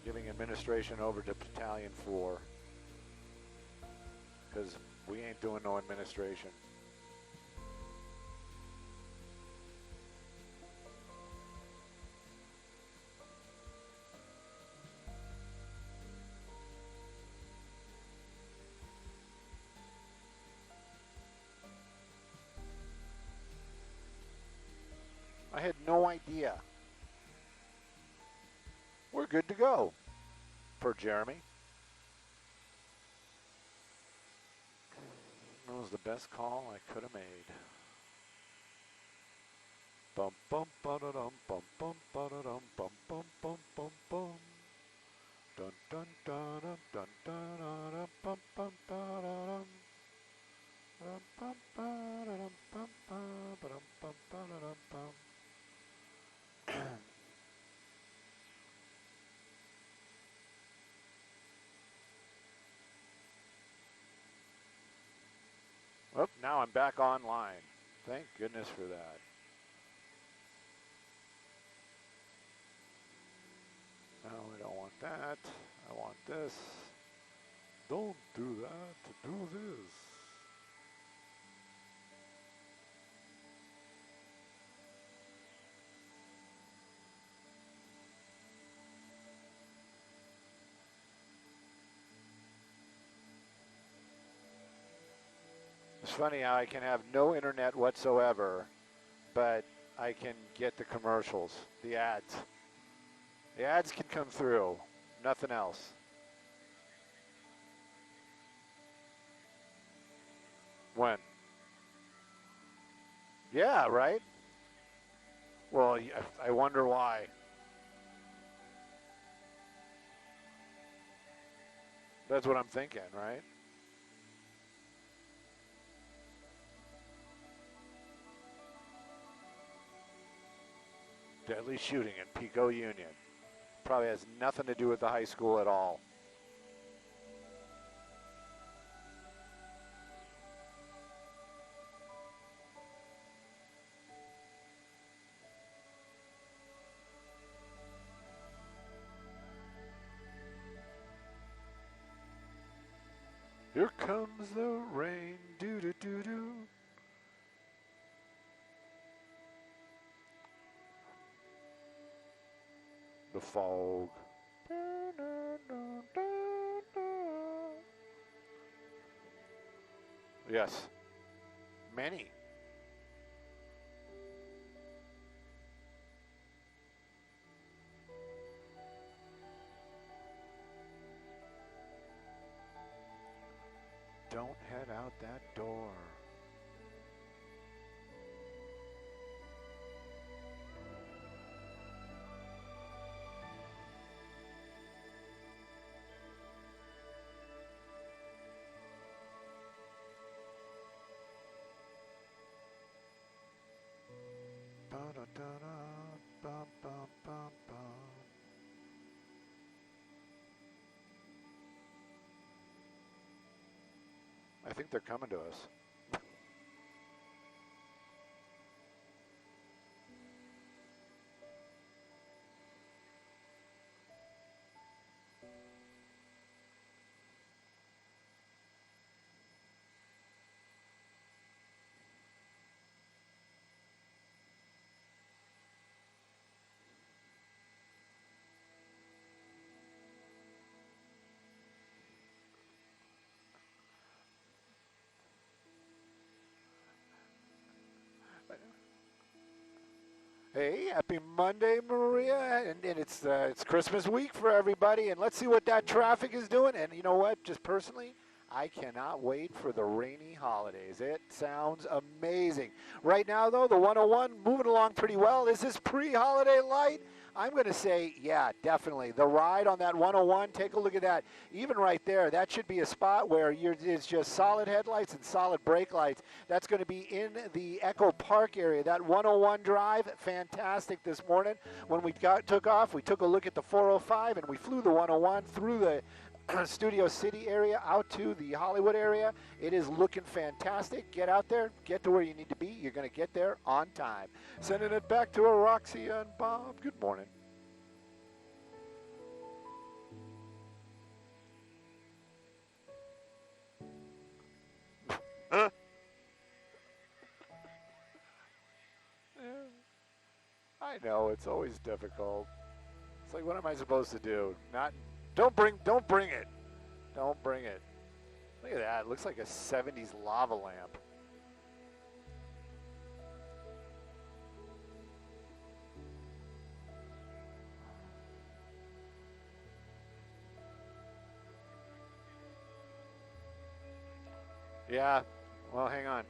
Giving administration over to Battalion 4. Because we ain't doing no administration. I had no idea. We're good to go, per Jeremy. That was the best call I could have made. Bum bum ba da dum bum bum ba da dum bum bum bum bum bum. Dun dun dun dun dun dun bum bum ba da dum. Bum bum ba da dum bum bum ba dum bum ba da dum bum. Oh, now I'm back online. Thank goodness for that. No, I don't want that. I want this. Don't do that. Do this. It's funny how I can have no internet whatsoever, but I can get the commercials, the ads. The ads can come through, nothing else. When? Yeah, right? Well, I wonder why. That's what I'm thinking, right? Deadly shooting in Pico Union. Probably has nothing to do with the high school at all. Here comes the rain, doo-doo-doo-doo. The fog. Yes. Many. Don't head out that door. I think they're coming to us. Hey, happy Monday, Maria, and it's Christmas week for everybody, and let's see what that traffic is doing. And you know what? Just personally, I cannot wait for the rainy holidays. It sounds amazing. Right now, though, the 101 moving along pretty well. Is this pre-holiday light? I'm going to say, yeah, definitely. The ride on that 101, take a look at that. Even right there, that should be a spot where it's just solid headlights and solid brake lights. That's going to be in the Echo Park area. That 101 drive, fantastic this morning. When we took off, we took a look at the 405, and we flew the 101 through the Studio City area out to the Hollywood area. It is looking fantastic. Get out there, get to where you need to be. You're going to get there on time. Sending it back to Roxy and Bob. Good morning. I know, it's always difficult. It's like, what am I supposed to do? Don't bring it. Don't bring it. Look at that. It looks like a 70s lava lamp. Yeah. Well, hang on.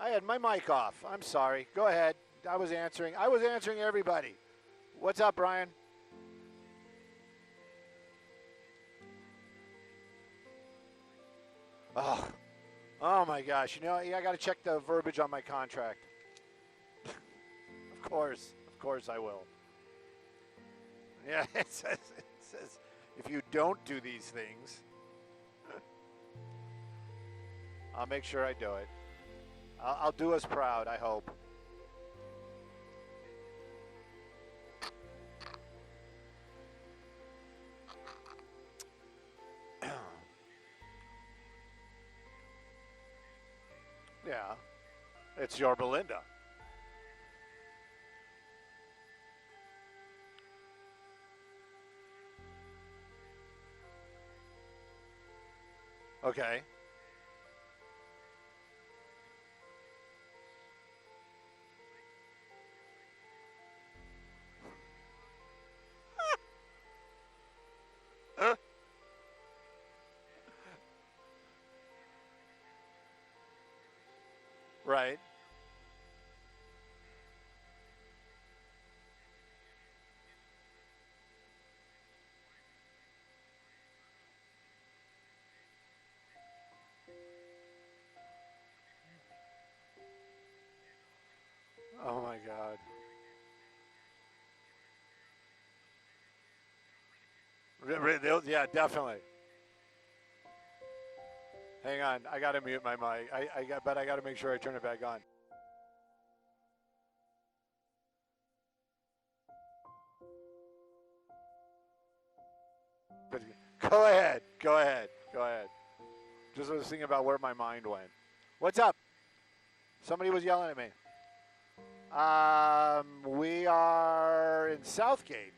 I had my mic off. I'm sorry. Go ahead. I was answering. I was answering everybody. What's up, Brian? Oh, oh my gosh. You know, I got to check the verbiage on my contract. Of course I will. Yeah, it says if you don't do these things, I'll make sure I do it. I'll do us proud, I hope. Yeah, it's your Belinda. Okay. Right. Oh my God. Yeah, definitely. Hang on, I gotta mute my mic. But I gotta make sure I turn it back on. But go ahead, go ahead, go ahead. Just was thinking about where my mind went. What's up? Somebody was yelling at me. We are in Southgate,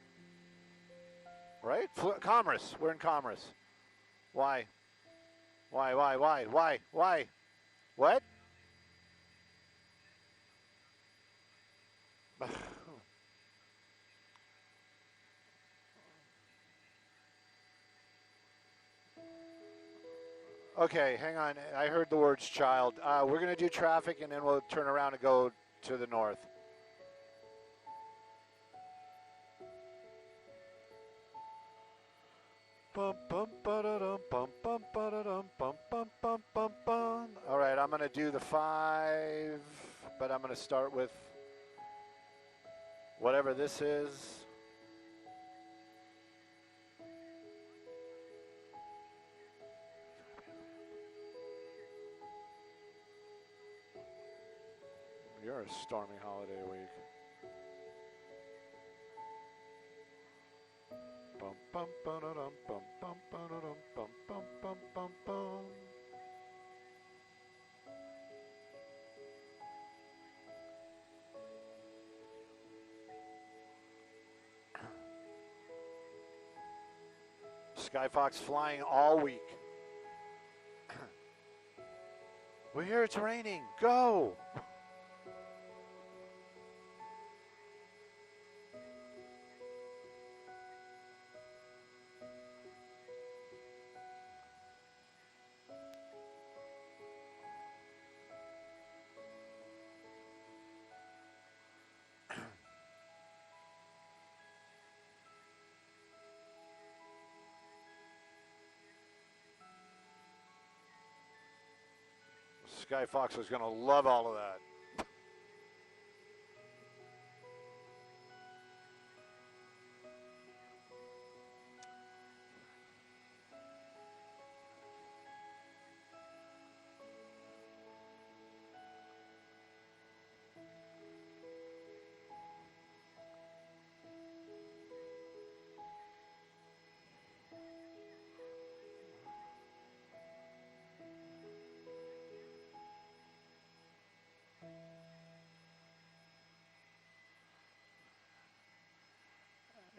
right? Commerce. We're in Commerce. Why? Why? What? Okay, hang on. I heard the words child. We're going to do traffic and then we'll turn around and go to the north. All right, I'm going to do the 5, but I'm going to start with whatever this is. You're a stormy holiday week. Skyfox flying all week. We're here, it's raining. Go! Skyfox was going to love all of that.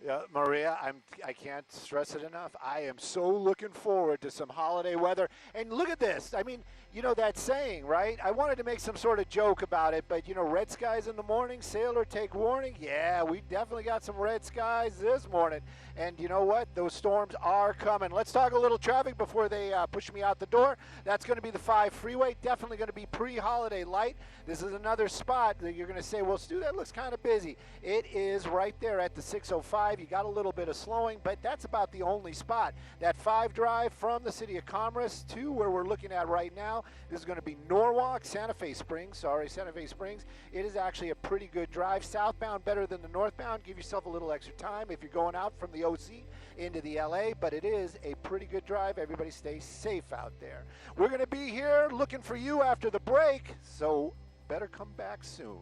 Yeah, Maria, I can't stress it enough. I am so looking forward to some holiday weather. And look at this. I mean, you know that saying, right? I wanted to make some sort of joke about it, but, you know, red skies in the morning, sailor take warning. Yeah, we definitely got some red skies this morning. And you know what? Those storms are coming. Let's talk a little traffic before they push me out the door. That's going to be the 5 freeway. Definitely going to be pre-holiday light. This is another spot that you're going to say, well, Stu, that looks kind of busy. It is right there at the 605. You got a little bit of slowing, but that's about the only spot. That 5 drive from the city of Commerce to where we're looking at right now, this is going to be Norwalk, Santa Fe Springs. It is actually a pretty good drive. Southbound better than the northbound. Give yourself a little extra time if you're going out from the OC into the LA, but it is a pretty good drive. Everybody stay safe out there. We're going to be here looking for you after the break, so better come back soon.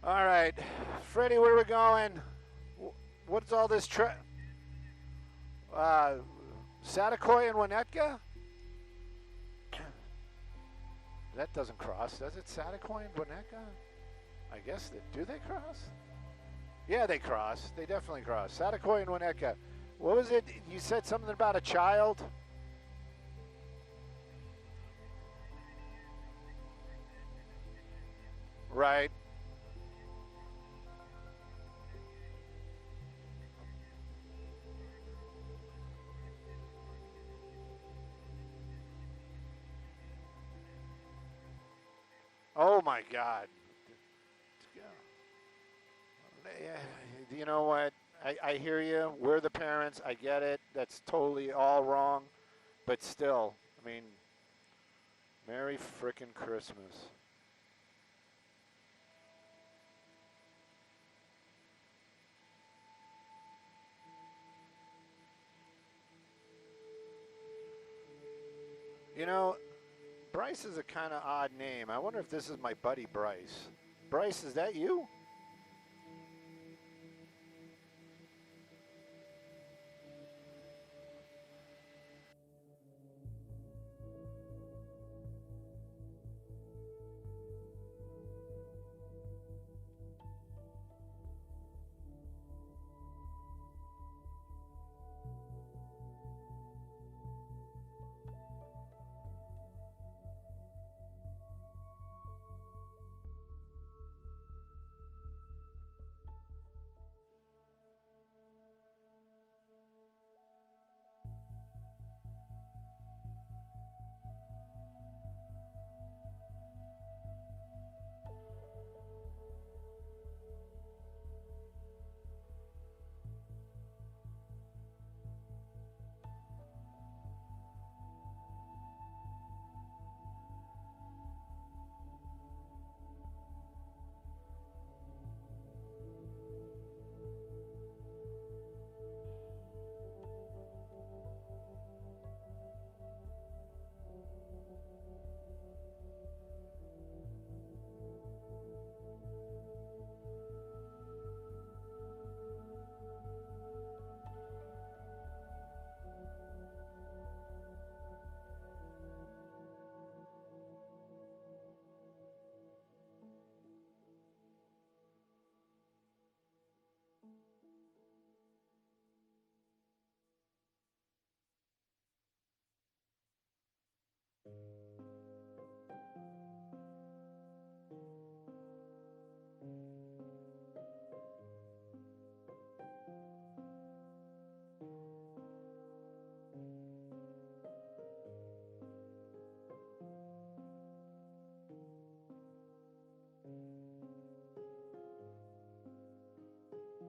All right, Freddie, where are we going? What's all this Satakoy and Winnetka? That doesn't cross, does it? Satakoy and Winnetka? I guess do they cross? Yeah, they cross. They definitely cross. Satakoy and Winnetka. What was it? You said something about a child? Right. Oh my God. Yeah, you know what? I hear you. We're the parents. I get it. That's totally all wrong. But still, I mean, Merry frickin' Christmas. You know, Bryce is a kind of odd name. I wonder if this is my buddy Bryce. Bryce, is that you?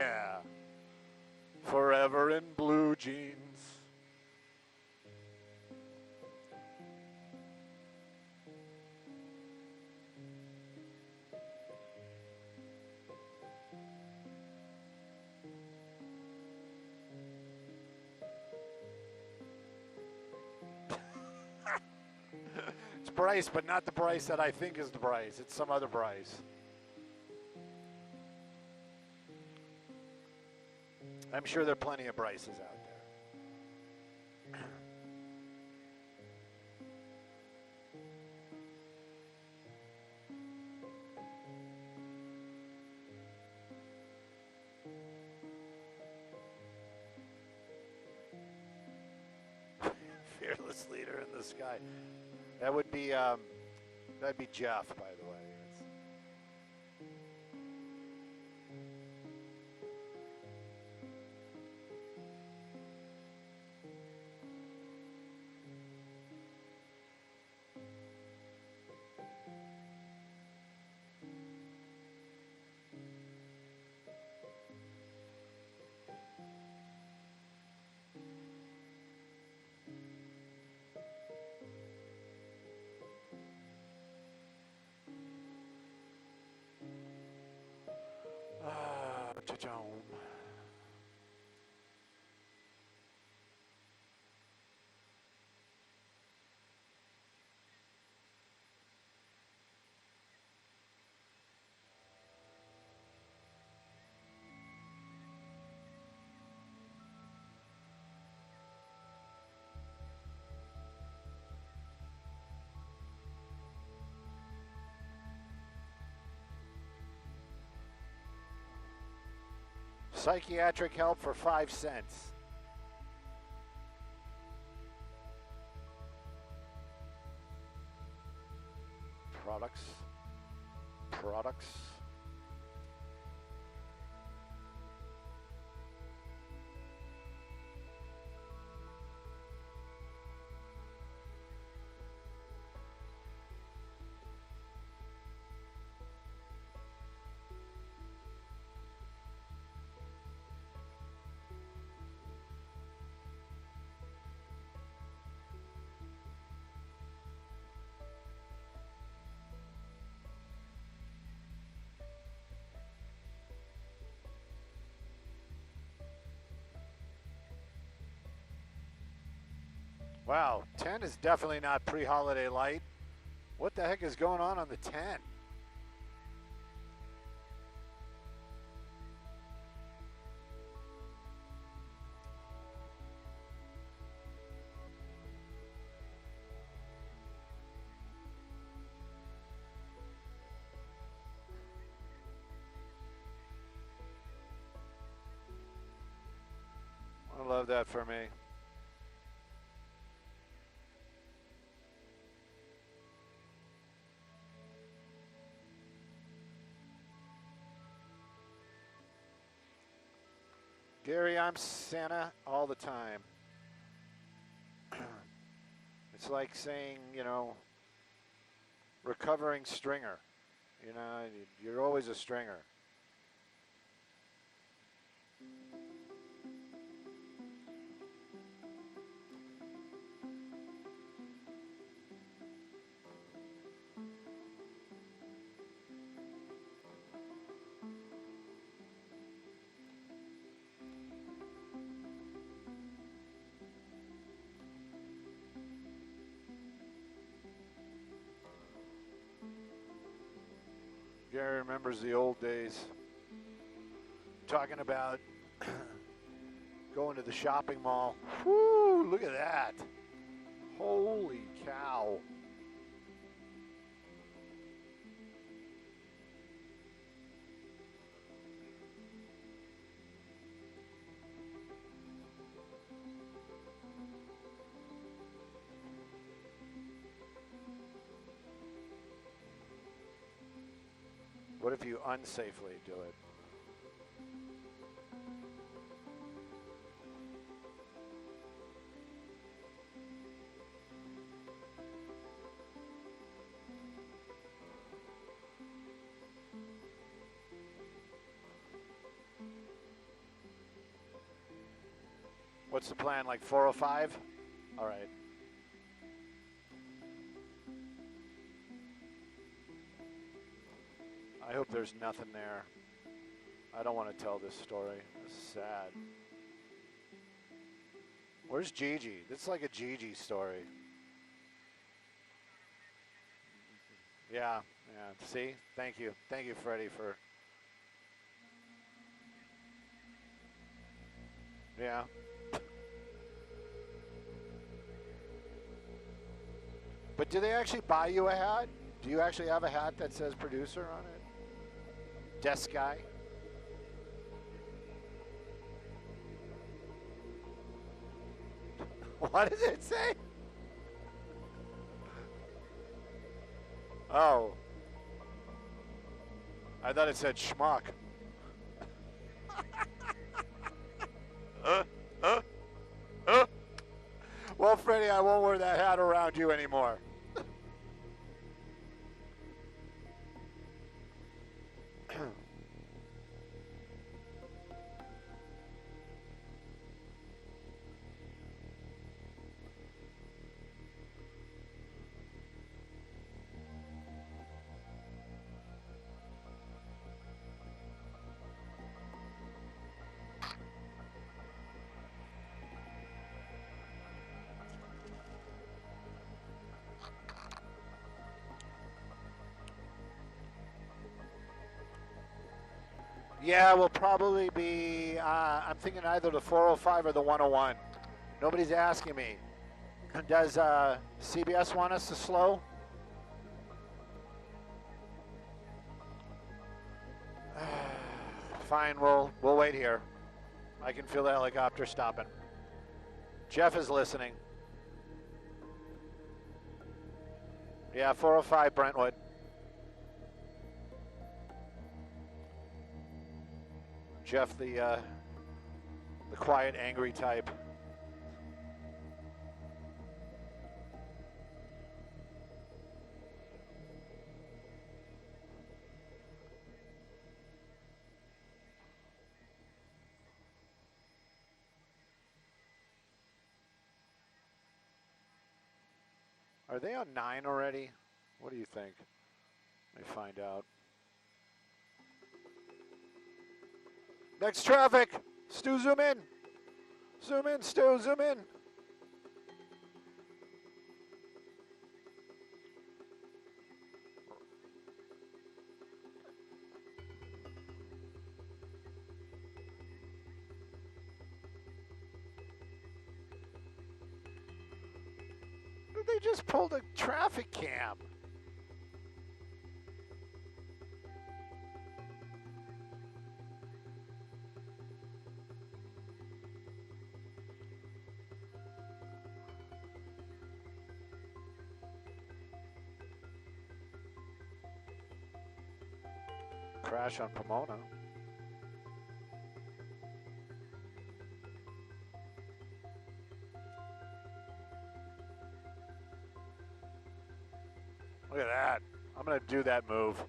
Yeah. Forever in blue jeans. It's Bryce, but not the Bryce that I think is the Bryce. It's some other Bryce. I'm sure there are plenty of Bryces out there. Fearless leader in the sky. That would be that'd be Jeff, by the way. Cha-chom. Psychiatric help for 5 cents. Products. Wow, 10 is definitely not pre-holiday light. What the heck is going on the 10? I love that for me. Gary, I'm Santa all the time. It's like saying, you know, recovering stringer. You know, you're always a stringer. Gary remembers the old days. Talking about going to the shopping mall. Whoo, look at that. Holy cow. What if you unsafely do it? What's the plan, like 4:05? All right. I hope there's nothing there. I don't want to tell this story. It's sad. Where's Gigi? This is like a Gigi story. Yeah, yeah. See? Thank you. Thank you, Freddie, for... Yeah. But do they actually buy you a hat? Do you actually have a hat that says producer on it? Desk guy? What does it say? Oh. I thought it said schmuck. Well, Freddie, I won't wear that hat around you anymore. Yeah, we'll probably be, I'm thinking either the 405 or the 101. Nobody's asking me. Does CBS want us to slow? Fine, we'll wait here. I can feel the helicopter stopping. Jeff is listening. Yeah, 405 Brentwood. Jeff, the quiet, angry type. Are they on 9 already? What do you think? Let me find out. Next traffic. Stu, zoom in. Zoom in, Stu, zoom in. They just pulled a traffic cam. Crash on Pomona. Look at that. I'm going to do that move.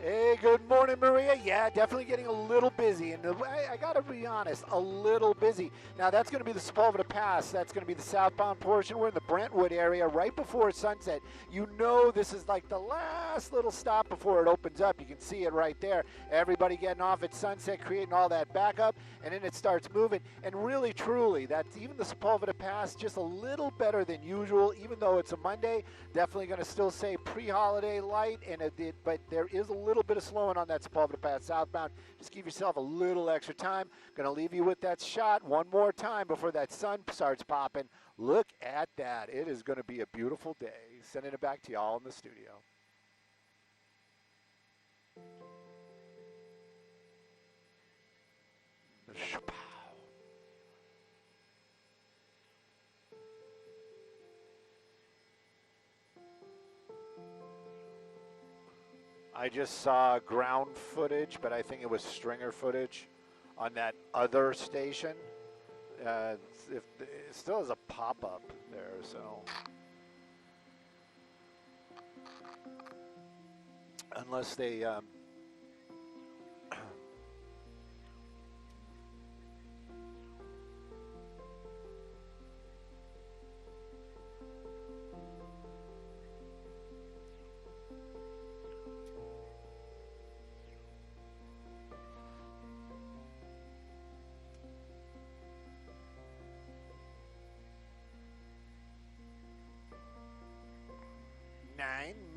Hey, good morning, Maria. Yeah, definitely getting a little busy. And I got to be honest, a little busy. Now, that's going to be the Sepulveda Pass. That's going to be the southbound portion. We're in the Brentwood area right before sunset. You know this is like the last little stop before it opens up. You can see it right there. Everybody getting off at sunset, creating all that backup, and then it starts moving. And really, truly, that's even the Sepulveda Pass, just a little better than usual, even though it's a Monday. Definitely going to still say pre-holiday light, but there is a little bit of slowing on that Sepulveda Pass southbound. Just give yourself a little extra time. Going to leave you with that shot one more time before that sun starts popping. Look at that. It is going to be a beautiful day. Sending it back to y'all in the studio. I just saw ground footage, but I think it was stringer footage on that other station. If it still has a pop-up there, so unless they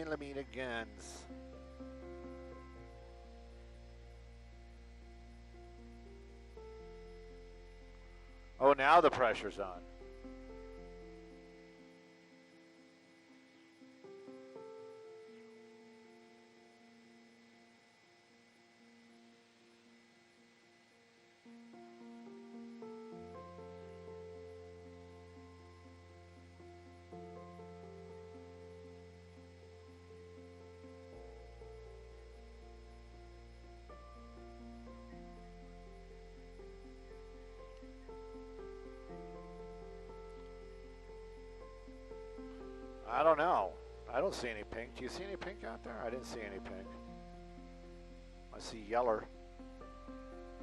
.9mm guns. Oh, now the pressure's on. I don't know. I don't see any pink. Do you see any pink out there? I didn't see any pink. I see yeller.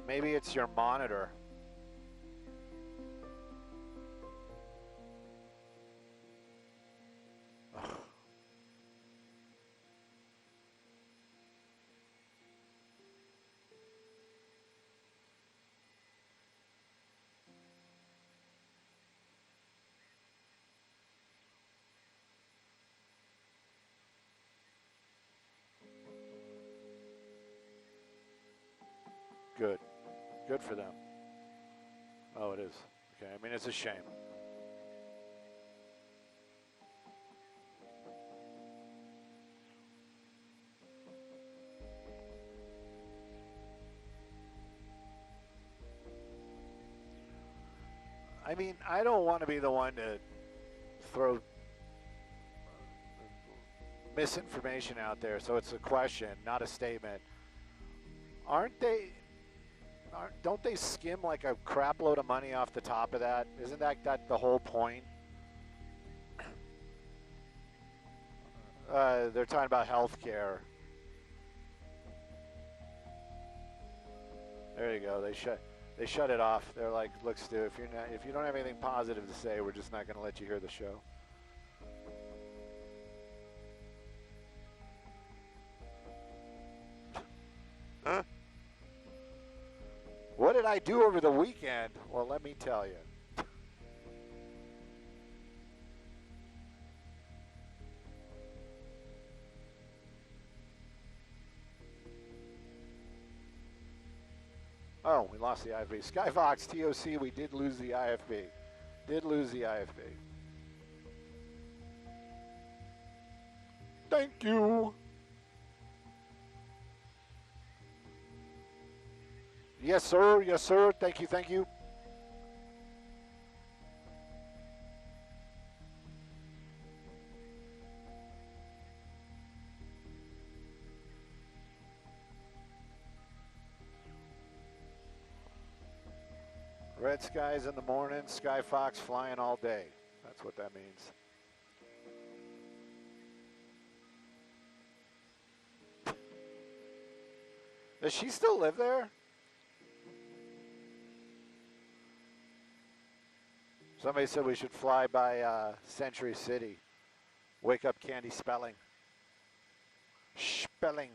Maybe it's your monitor. Good. Good for them. Oh, it is. Okay, I mean, it's a shame. I mean, I don't want to be the one to throw misinformation out there, so it's a question, not a statement. Don't they skim like a crap load of money off the top of that? Isn't that the whole point? They're talking about health care. There you go. They shut it off. They're like, look, Stu, if you don't have anything positive to say, we're just not going to let you hear the show. Huh? What did I do over the weekend? Well, let me tell you. Oh, we lost the IFB. Skyfox, TOC, we did lose the IFB. Did lose the IFB. Thank you. Yes, sir. Yes, sir. Thank you. Thank you. Red skies in the morning, Sky Fox flying all day. That's what that means. Does she still live there? Somebody said we should fly by Century City. Wake up Candy Spelling. Spelling.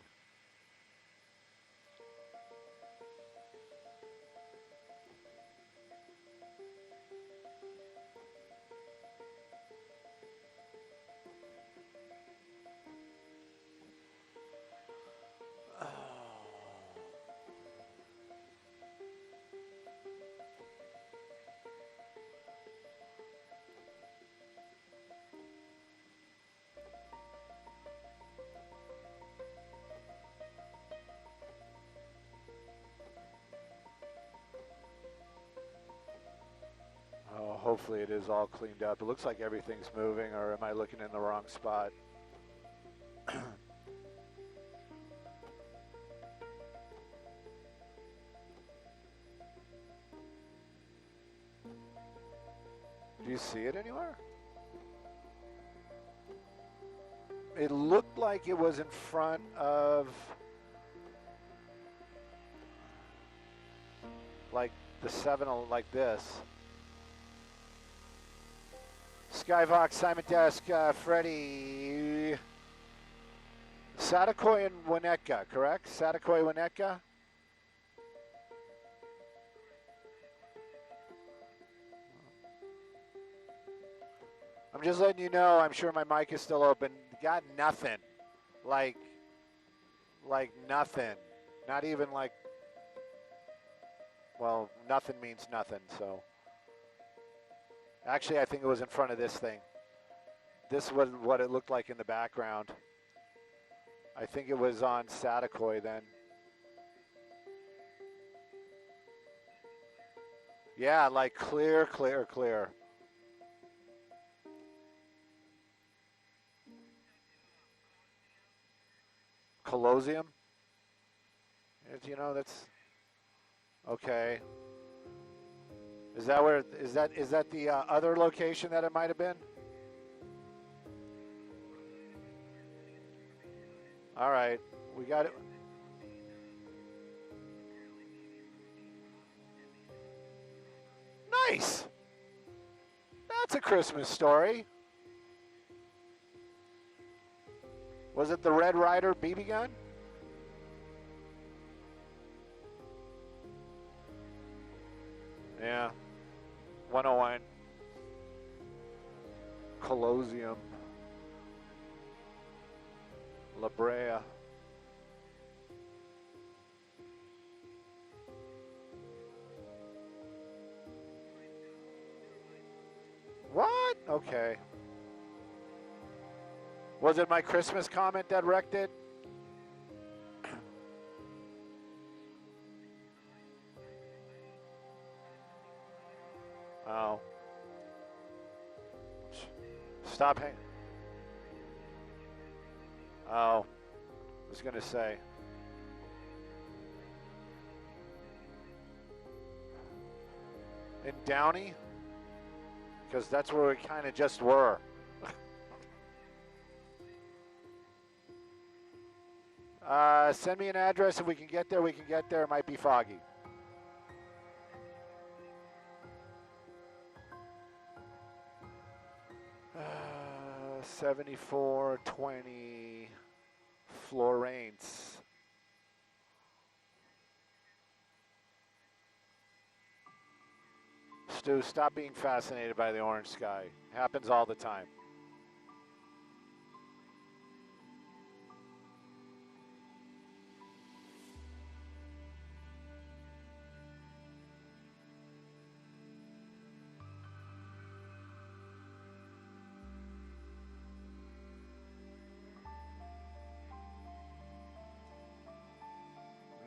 Hopefully it is all cleaned up. It looks like everything's moving, or am I looking in the wrong spot? Do you see it anywhere? It looked like it was in front of, like, the 7, like this. Skyvox, Simon Desk, Freddie. Satakoy and Winnetka, correct? Satakoy, Winnetka? I'm just letting you know, I'm sure my mic is still open. Got nothing. Like nothing. Not even like, well, nothing means nothing, so. Actually, I think it was in front of this thing. This was what it looked like in the background. I think it was on Satakoy then. Yeah, like clear, clear, clear. Colosseum? You know, that's okay. Is that where, is that the other location that it might have been? All right, we got it. Nice. That's a Christmas story. Was it the Red Ryder BB gun? Yeah. 101. Colosseum. La Brea. What? Okay. Was it my Christmas comment that wrecked it? Oh. Stop hanging. Oh. I was going to say. In Downey? Because that's where we kind of just were. Send me an address. If we can get there, we can get there. It might be foggy. Uh, 7420 Florence. Stu, stop being fascinated by the orange sky. Happens all the time.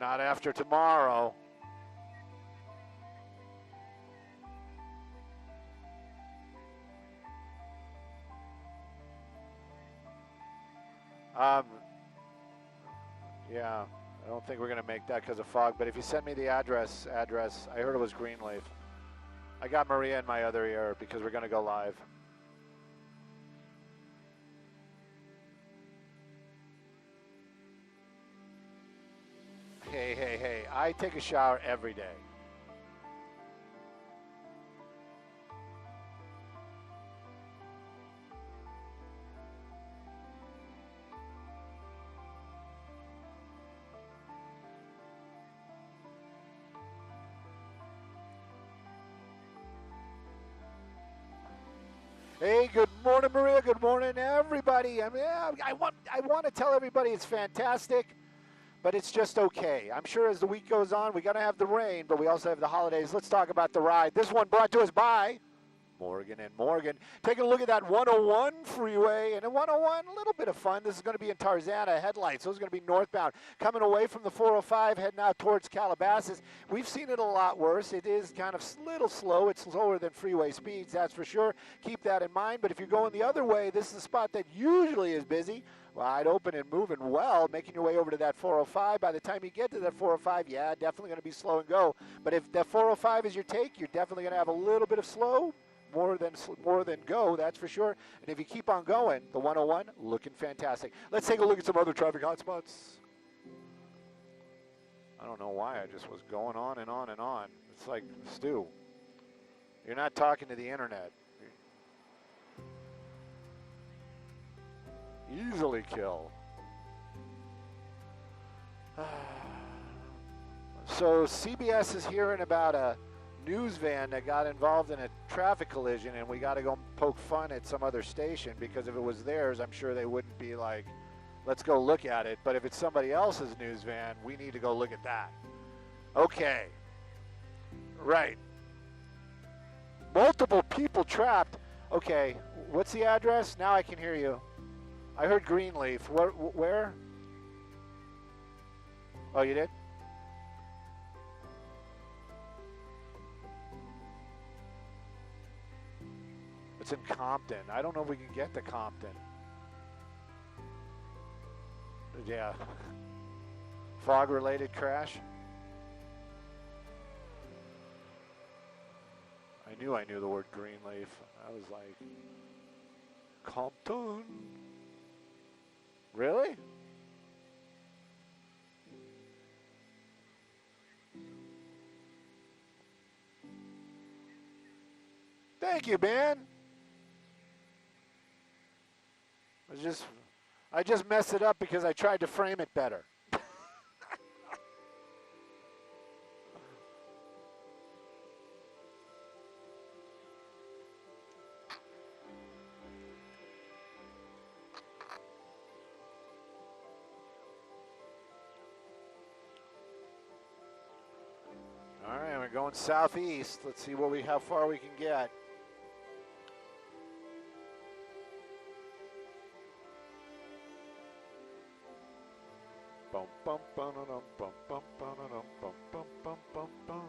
Not after tomorrow. Yeah, I don't think we're going to make that because of fog, but if you send me the address, I heard it was Greenleaf. I got Maria in my other ear because we're going to go live. Hey, I take a shower every day. Hey, good morning, Maria. Good morning, everybody. I mean, I want to tell everybody it's fantastic, but it's just okay. I'm sure as the week goes on, we're going to have the rain, but we also have the holidays. Let's talk about the ride. This one brought to us by Morgan & Morgan. Taking a look at that 101 freeway, and in 101, a little bit of fun. This is going to be in Tarzana, headlights. Those are going to be northbound. Coming away from the 405, heading out towards Calabasas. We've seen it a lot worse. It is kind of a little slow. It's slower than freeway speeds, that's for sure. Keep that in mind. But if you're going the other way, this is a spot that usually is busy. Wide open and moving well, making your way over to that 405. By the time you get to that 405, yeah, definitely going to be slow and go. But if that 405 is your take, you're definitely going to have a little bit of slow, more than go, that's for sure. And if you keep on going, the 101 looking fantastic. Let's take a look at some other traffic hotspots. I don't know why I just was going on and on and on. It's like, Stu, you're not talking to the internet. Easily kill. So CBS is hearing about a news van that got involved in a traffic collision, and we got to go poke fun at some other station, because if it was theirs, I'm sure they wouldn't be like, let's go look at it. But if it's somebody else's news van, we need to go look at that. Okay. Right. Multiple people trapped. Okay, what's the address? Now I can hear you. I heard Greenleaf. Where? Oh, you did? It's in Compton. I don't know if we can get to Compton. Yeah. Fog-related crash. I knew the word Greenleaf. I was like, Compton. Really? Thank you, man. I just messed it up because I tried to frame it better. All right, we're going southeast. Let's see how far we can get. Bum bum bum bum bum bum bum bum bum bum bum bum.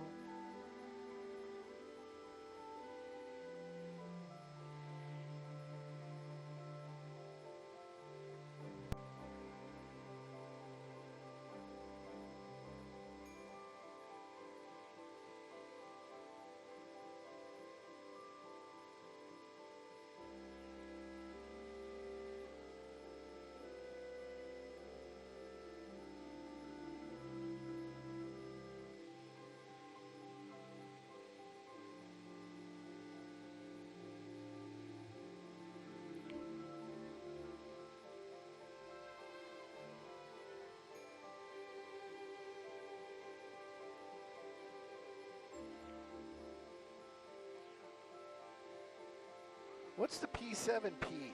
What's the P7P?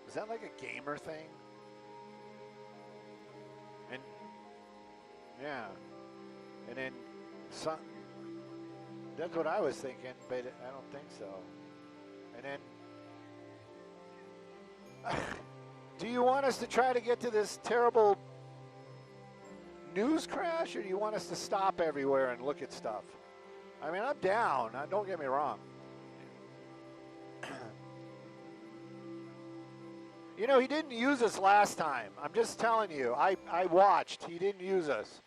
Is that like a gamer thing? And yeah, and then some. That's what I was thinking, but I don't think so. And then, do you want us to try to get to this terrible news crash, or do you want us to stop everywhere and look at stuff? I mean, I'm down. Don't get me wrong. You know, he didn't use us last time. I'm just telling you. I watched. He didn't use us.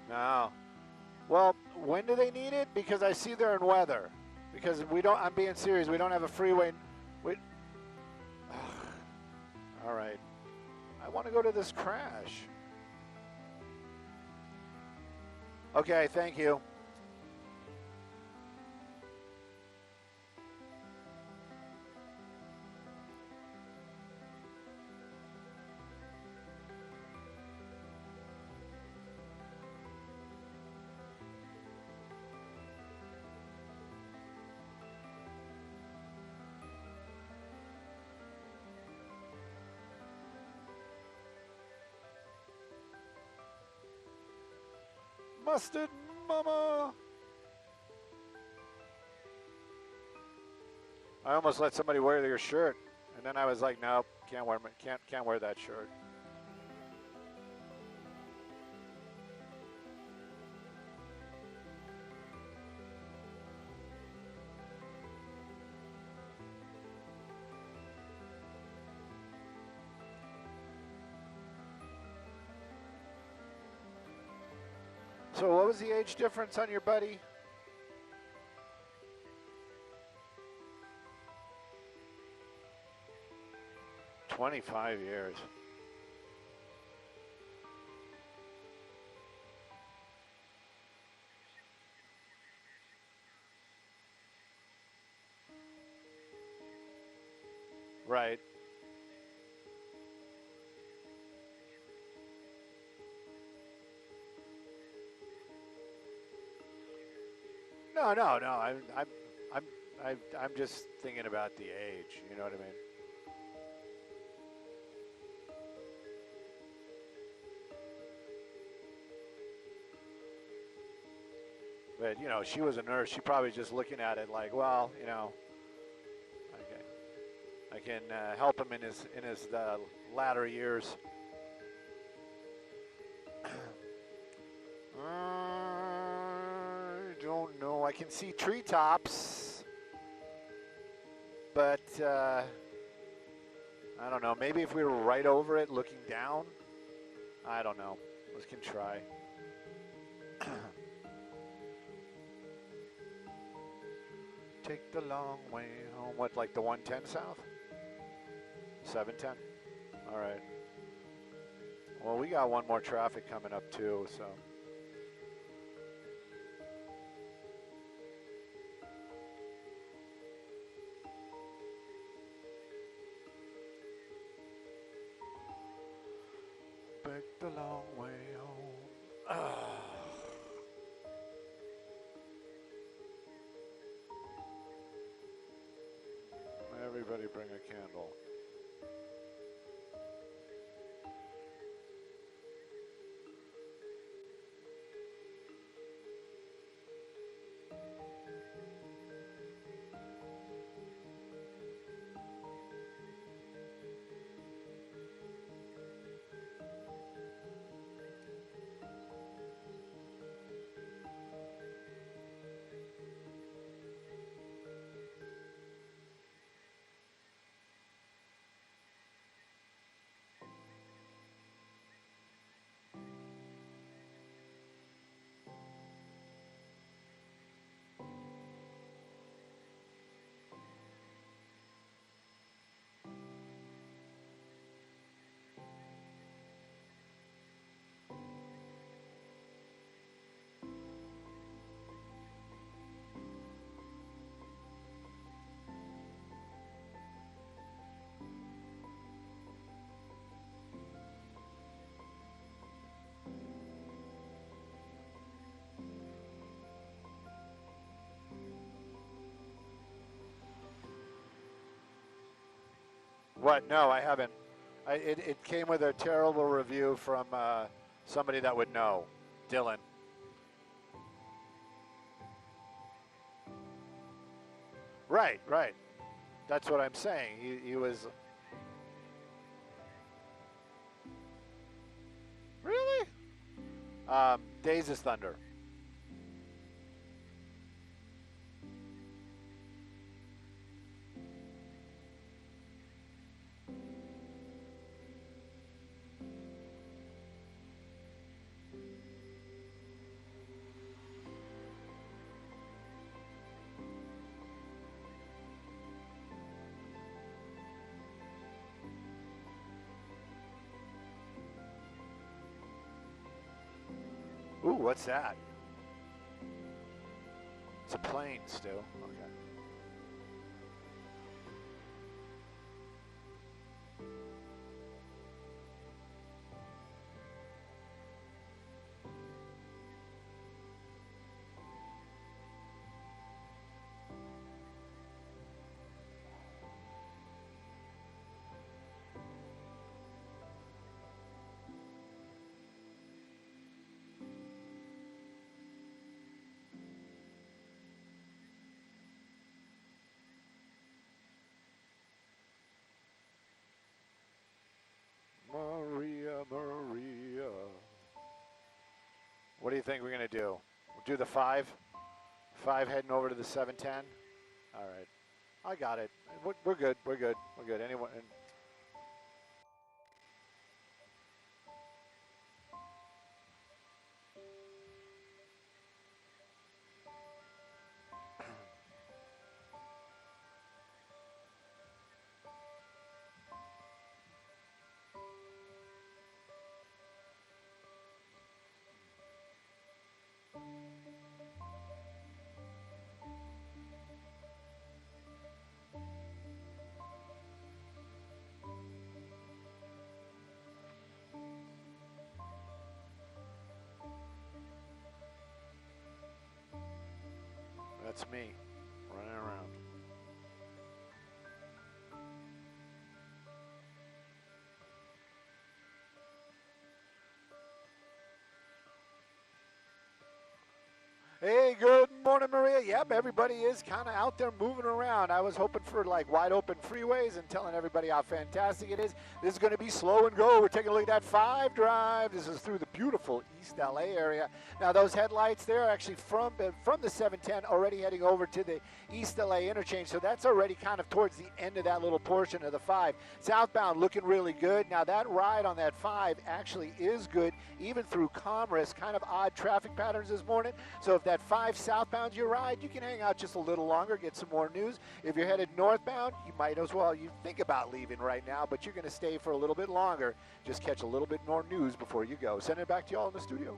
No. Well, when do they need it? Because I see they're in weather. Because we don't, I'm being serious, we don't have a freeway. All right. I want to go to this crash. Okay, thank you. Mustard Mama. I almost let somebody wear their shirt, and then I was like, nope, can't wear that shirt. So what was the age difference on your buddy? 25 years. Right. No, no, no. I'm, I'm just thinking about the age. You know what I mean? But you know, she was a nurse. She probably just looking at it like, well, you know, I can help him in his latter years. I don't know. I can see treetops, but I don't know. Maybe if we were right over it, looking down. I don't know. We can try. Take the long way home. What, like the 110 south? 710. All right. Well, we got one more traffic coming up too, so. Take the long way home. Everybody bring a candle. What? No, I haven't. It came with a terrible review from somebody that would know, Dylan. Right, right. That's what I'm saying. He was. Really? Days is Thunder. Ooh, what's that? It's a plane, Stu. Okay. Maria, Maria. What do you think we're going to do? We'll do the 5? 5 heading over to the 710? All right. I got it. We're good. We're good. We're good. Anyone? That's me running around. Hey, good morning, Maria. Yep, everybody is kind of out there moving around. I was hoping for like wide open freeways and telling everybody how fantastic it is. This is going to be slow and go. We're taking a look at that 5 drive. This is through the beautiful East LA area. Now, those headlights there are actually from the 710 already heading over to the East LA interchange. So that's already kind of towards the end of that little portion of the 5. Southbound looking really good. Now, that ride on that 5 actually is good, even through Commerce. Kind of odd traffic patterns this morning. So if that 5 southbound you ride, you can hang out just a little longer, get some more news. If you're headed northbound, you might as well, you think about leaving right now, but you're going to stay for a little bit longer. Just catch a little bit more news before you go. Send it back to y'all in the studio.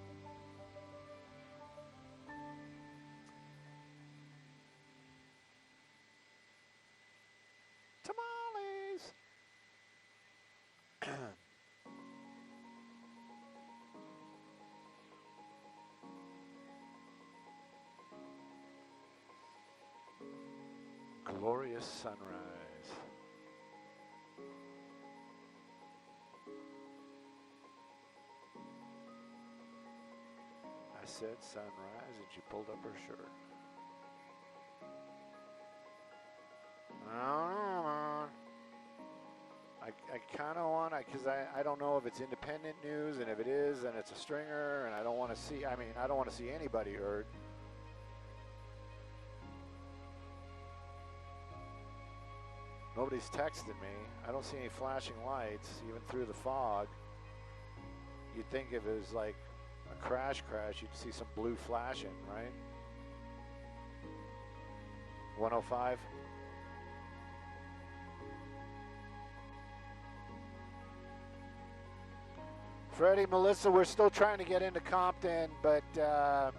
Tamales. Glorious sunrise. I said sunrise and she pulled up her shirt. I kind of want to, because I don't know if it's independent news, and if it is, then it's a stringer, and I don't want to see, I don't want to see anybody hurt. Nobody's texted me. I don't see any flashing lights, even through the fog. You'd think if it was like a crash, you'd see some blue flashing, right? 105. Freddie, Melissa, we're still trying to get into Compton, but I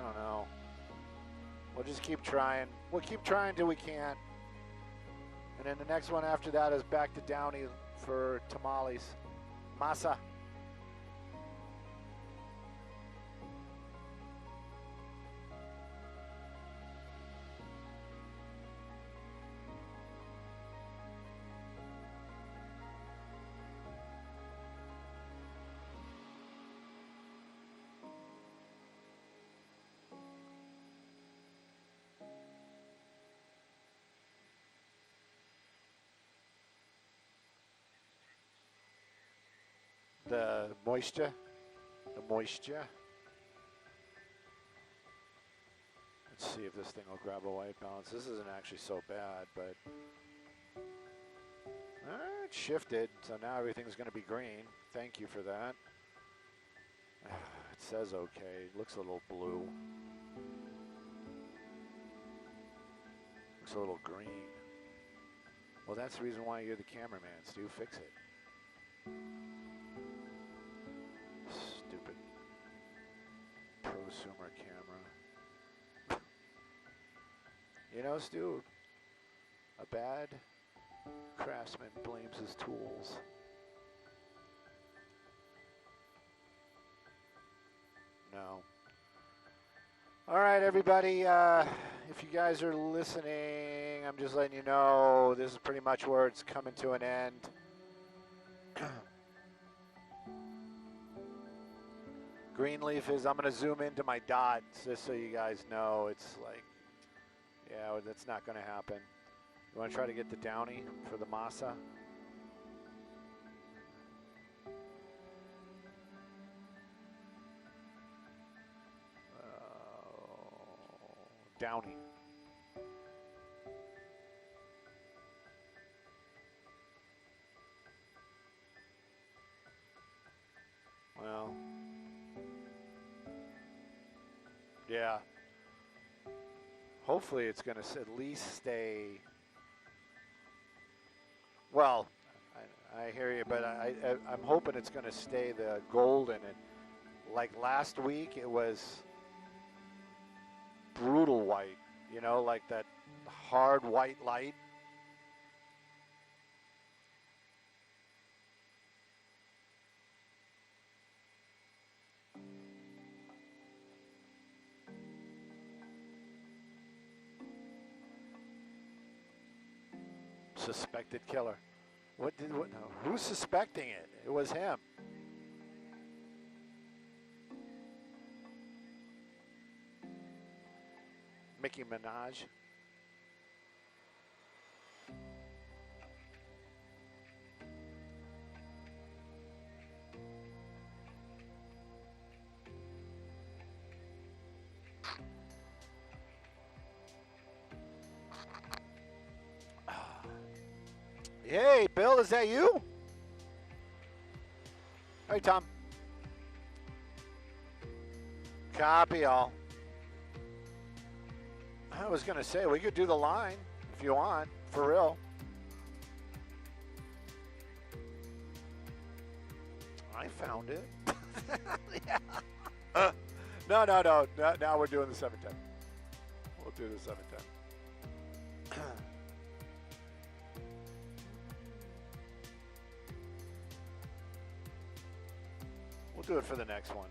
don't know. We'll just keep trying. We'll keep trying till we can't. And then the next one after that is back to Downey for tamales. Masa. The moisture. Let's see if this thing will grab a white balance. This isn't actually so bad, but it shifted, so now everything's going to be green. Thank you for that. It says okay. It looks a little blue. Looks a little green. Well, that's the reason why you're the cameraman, Stu. Fix it. Stupid prosumer camera. You know, Stu, a bad craftsman blames his tools. No. All right, everybody. If you guys are listening, I'm just letting you know this is pretty much where it's coming to an end. Greenleaf is, I'm going to zoom into my dots just so you guys know. It's like, yeah, that's not going to happen. You want to try to get the Downey for the masa? Downey. Well, yeah. Hopefully it's going to at least stay. Well, I hear you, but I'm hoping it's going to stay the golden. And like last week, it was brutal white, you know, like that hard white light. Suspected killer. What? No, who's suspecting it? It was him. Nicki Minaj. Hey, Bill, is that you? Hey, Tom. Copy all. I was going to say, we could do the line if you want, for real. I found it. Yeah. No. Now we're doing the 710. We'll do the 710. We'll do it for the next one.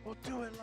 We'll do it live.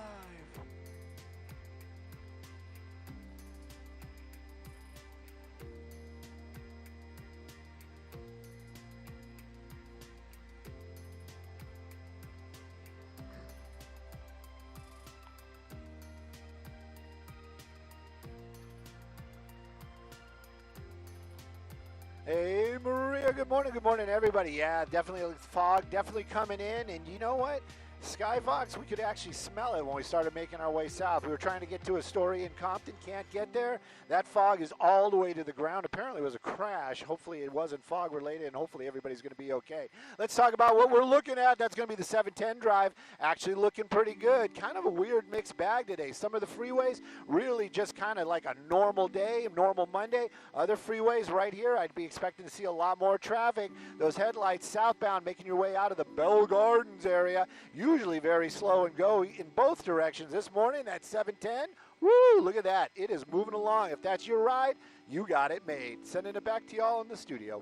Hey, Maria, good morning, everybody. Yeah, definitely fog, definitely coming in, and you know what? Skyfox, we could actually smell it when we started making our way south. We were trying to get to Astoria in Compton, can't get there. That fog is all the way to the ground. Apparently it was a crash. Hopefully it wasn't fog related, and hopefully everybody's going to be okay. Let's talk about what we're looking at. That's going to be the 710 drive. Actually looking pretty good. Kind of a weird mixed bag today. Some of the freeways really just kind of like a normal day, a normal Monday. Other freeways right here, I'd be expecting to see a lot more traffic. Those headlights southbound making your way out of the Bell Gardens area. Usually very slow and go in both directions. This morning at 710, woo, look at that. It is moving along. If that's your ride, you got it made. Sending it back to y'all in the studio.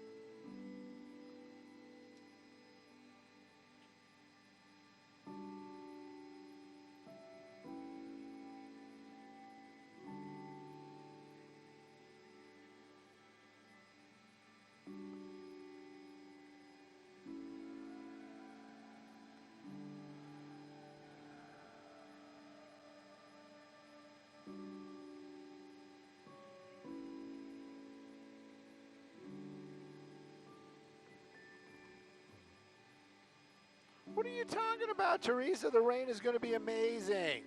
What are you talking about, Teresa? The rain is going to be amazing.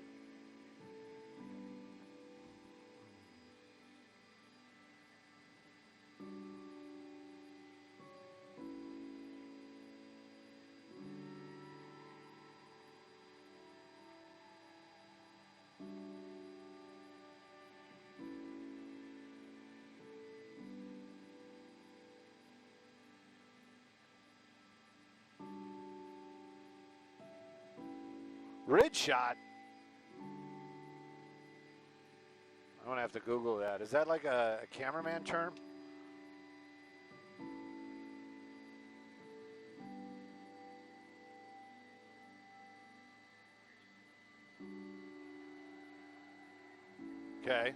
Ridge shot. I'm going to have to Google that. Is that like a cameraman term? Okay.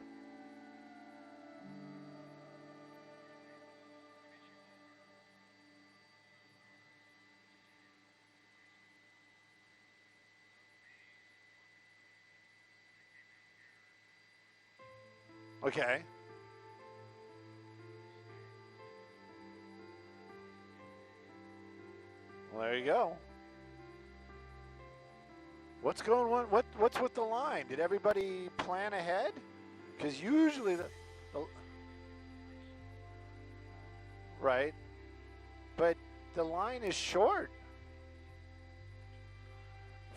Okay. Well, there you go. What's going on? What's with the line? Did everybody plan ahead? Because usually the right, but the line is short.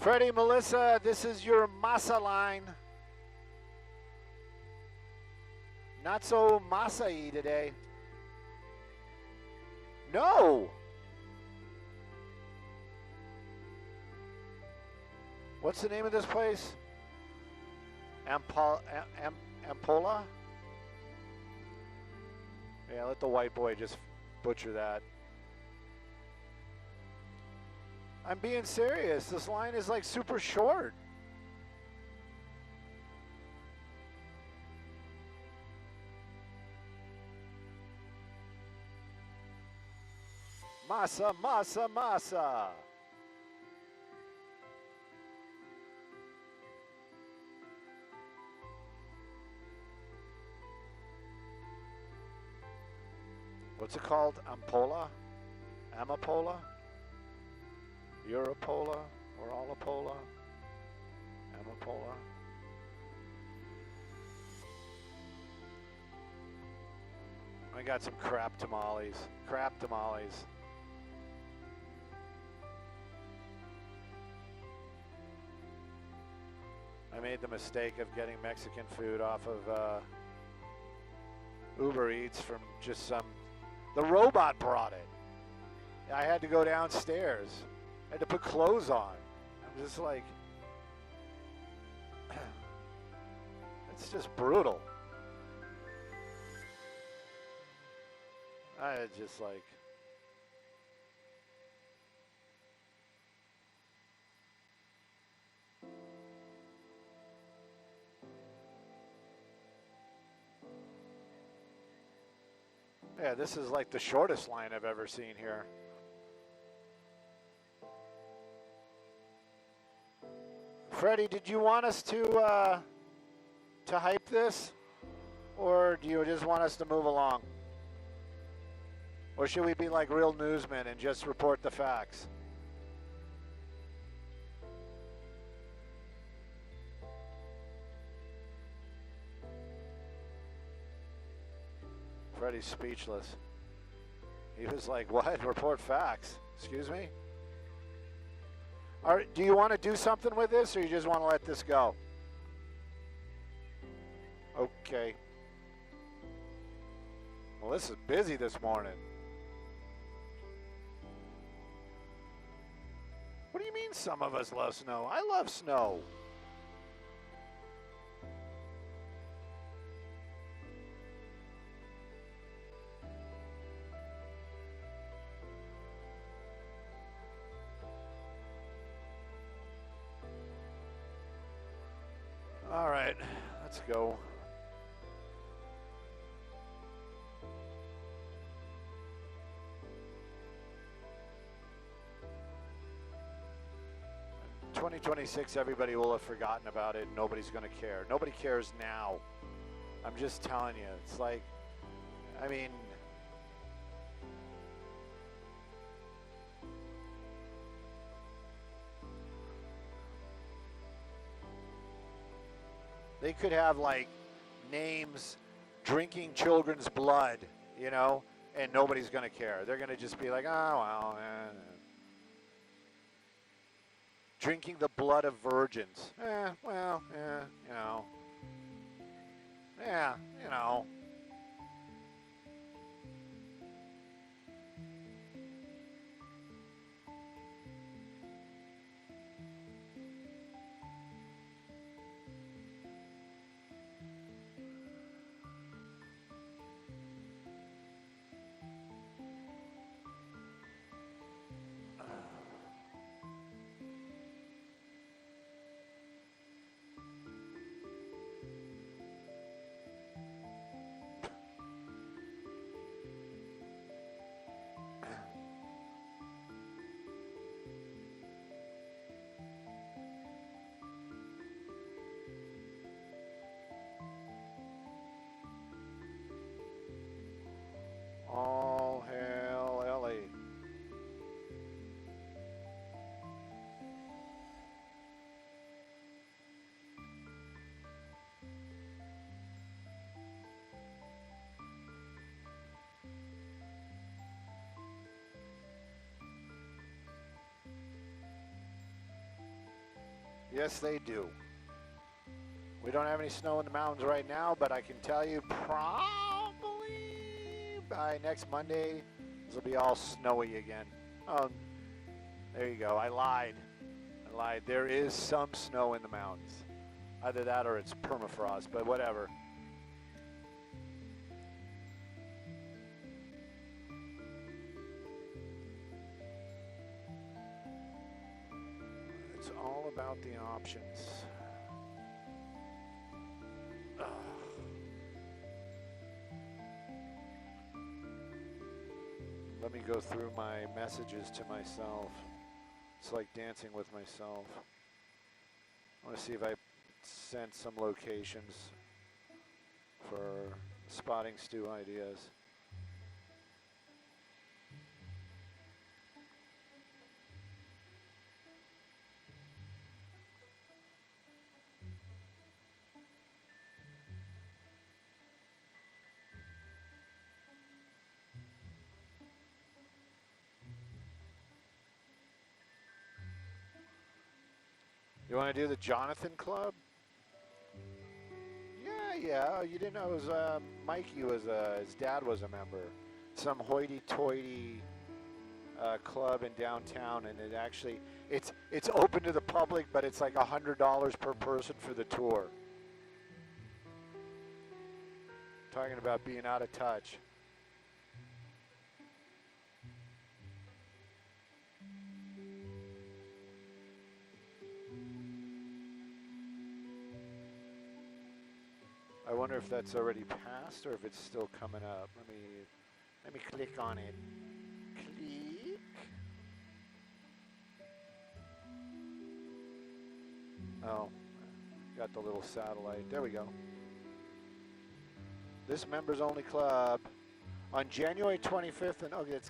Freddie, Melissa, this is your masa line. Not so masa-y today. No! What's the name of this place? Ampola? Yeah, let the white boy just butcher that. I'm being serious. This line is like super short. Masa, masa, masa. What's it called? Ampola? Amapola? Europola? Or Olapola? Amapola? I got some crap tamales. Crap tamales. I made the mistake of getting Mexican food off of Uber Eats from just some... The robot brought it. I had to go downstairs. I had to put clothes on. I'm just like... It's just brutal. I just like... Yeah, this is like the shortest line I've ever seen here. Freddie, did you want us to hype this? Or do you just want us to move along? Or should we be like real newsmen and just report the facts? Freddie's speechless. He was like, what? Report facts? Excuse me? All right, do you want to do something with this, or you just want to let this go? Okay. Well, this is busy this morning. What do you mean some of us love snow? I love snow. All right, let's go. In 2026, everybody will have forgotten about it. Nobody's going to care. Nobody cares now. I'm just telling you. It's like, I mean, they could have like names, drinking children's blood, you know, and nobody's going to care. They're going to just be like, oh, well, drinking the blood of virgins. Well, you know. Yeah, you know. Yes, they do. We don't have any snow in the mountains right now, but I can tell you probably by next Monday, this will be all snowy again. Oh, there you go. I lied. There is some snow in the mountains. Either that or it's permafrost, but whatever. It's all about the options. Ugh. Let me go through my messages to myself. It's like dancing with myself. I want to see if I sent some locations for spotting stew ideas. You want to do the Jonathan Club? Yeah. You didn't know it was Mikey was his dad was a member. Some hoity-toity club in downtown, and it actually it's open to the public, but it's like $100 per person for the tour. Talking about being out of touch. I wonder if that's already passed or if it's still coming up. Let me click on it. Click. Oh, got the little satellite. There we go. This members only club on January 25th, and okay, it's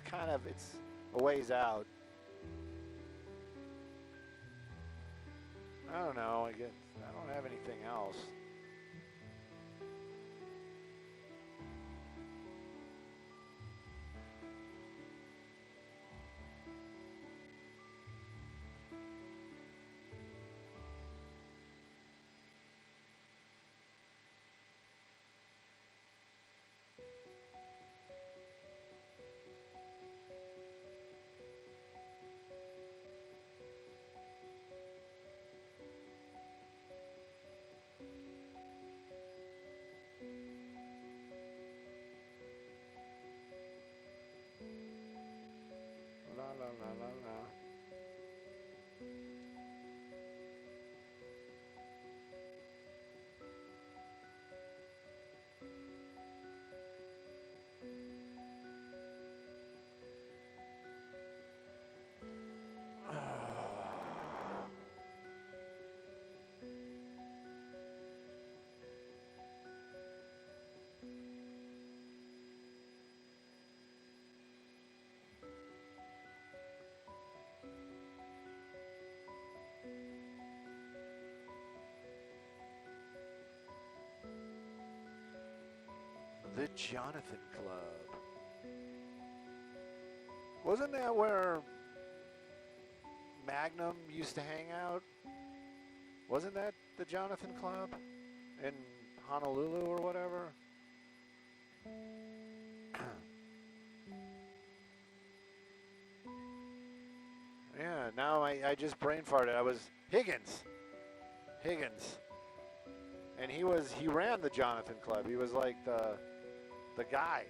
a ways out. I don't know. I don't have anything else. La la la la. The Jonathan Club. Wasn't that where Magnum used to hang out? Wasn't that the Jonathan Club in Honolulu or whatever? Yeah, now I just brain farted. I was Higgins. And he ran the Jonathan Club. He was like the guy.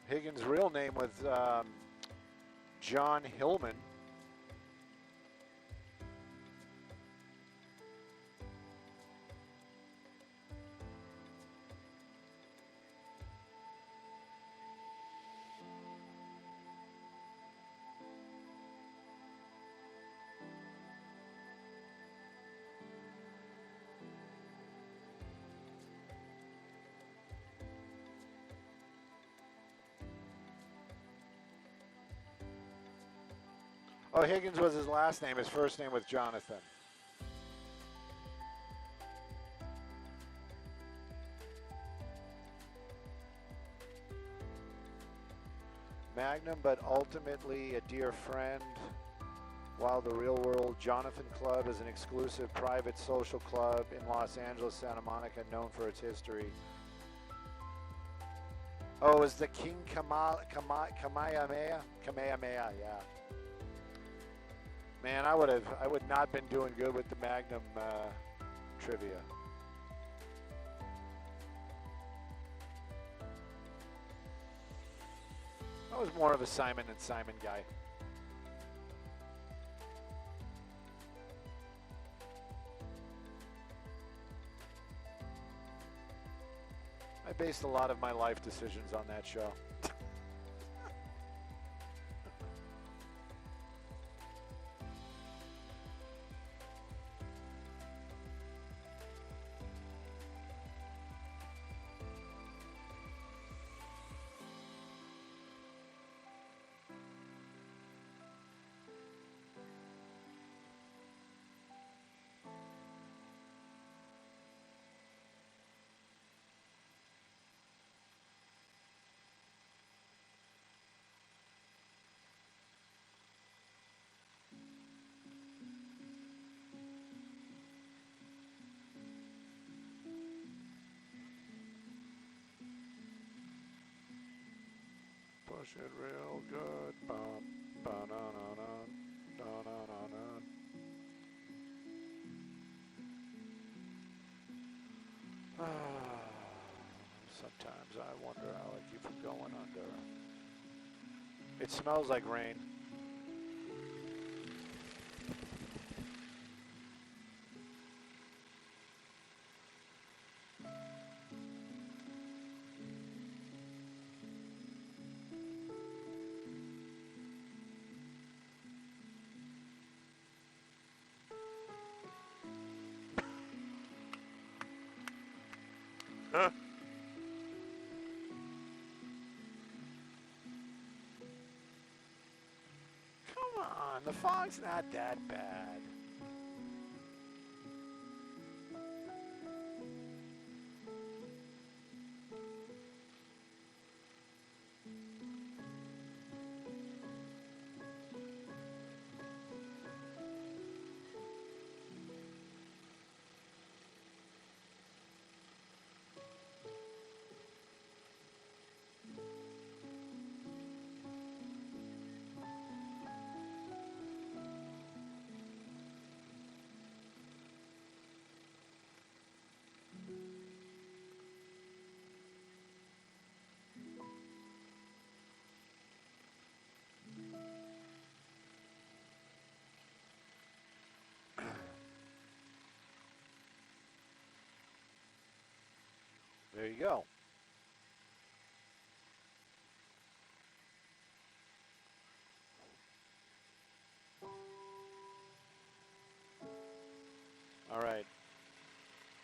Higgins' real name was John Hillman. Oh, Higgins was his last name. His first name was Jonathan. Magnum, but ultimately a dear friend. While the Real World Jonathan Club is an exclusive private social club in Los Angeles, Santa Monica, known for its history. Oh, it was the King Kamehameha? Kamehameha, yeah. Man, I would not been doing good with the Magnum trivia. I was more of a Simon and Simon guy. I based a lot of my life decisions on that show. Push it real good. Bum, ba-na-na-na, da-na-na-na. Sometimes I wonder how I keep from going under. It smells like rain. Huh? Come on, the fog's not that bad. There you go. All right.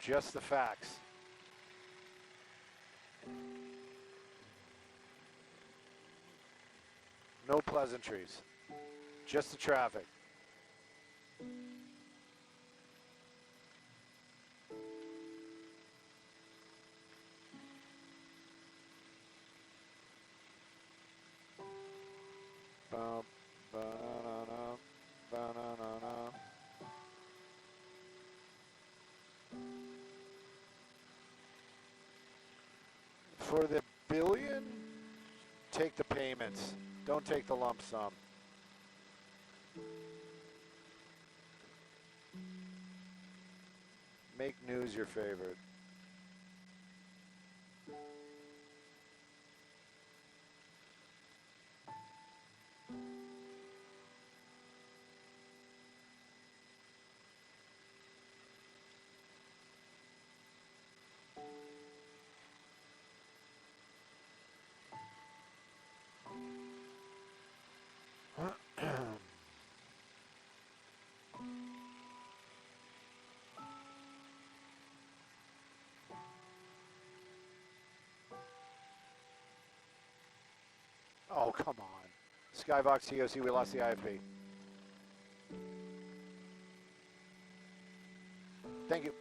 Just the facts. No pleasantries. Just the traffic. Bum, ba-na-na-na, ba-na-na-na. For the billion, take the payments. Don't take the lump sum. Make news your favorite. Oh, come on. Skybox TOC, we lost the IFB. Thank you.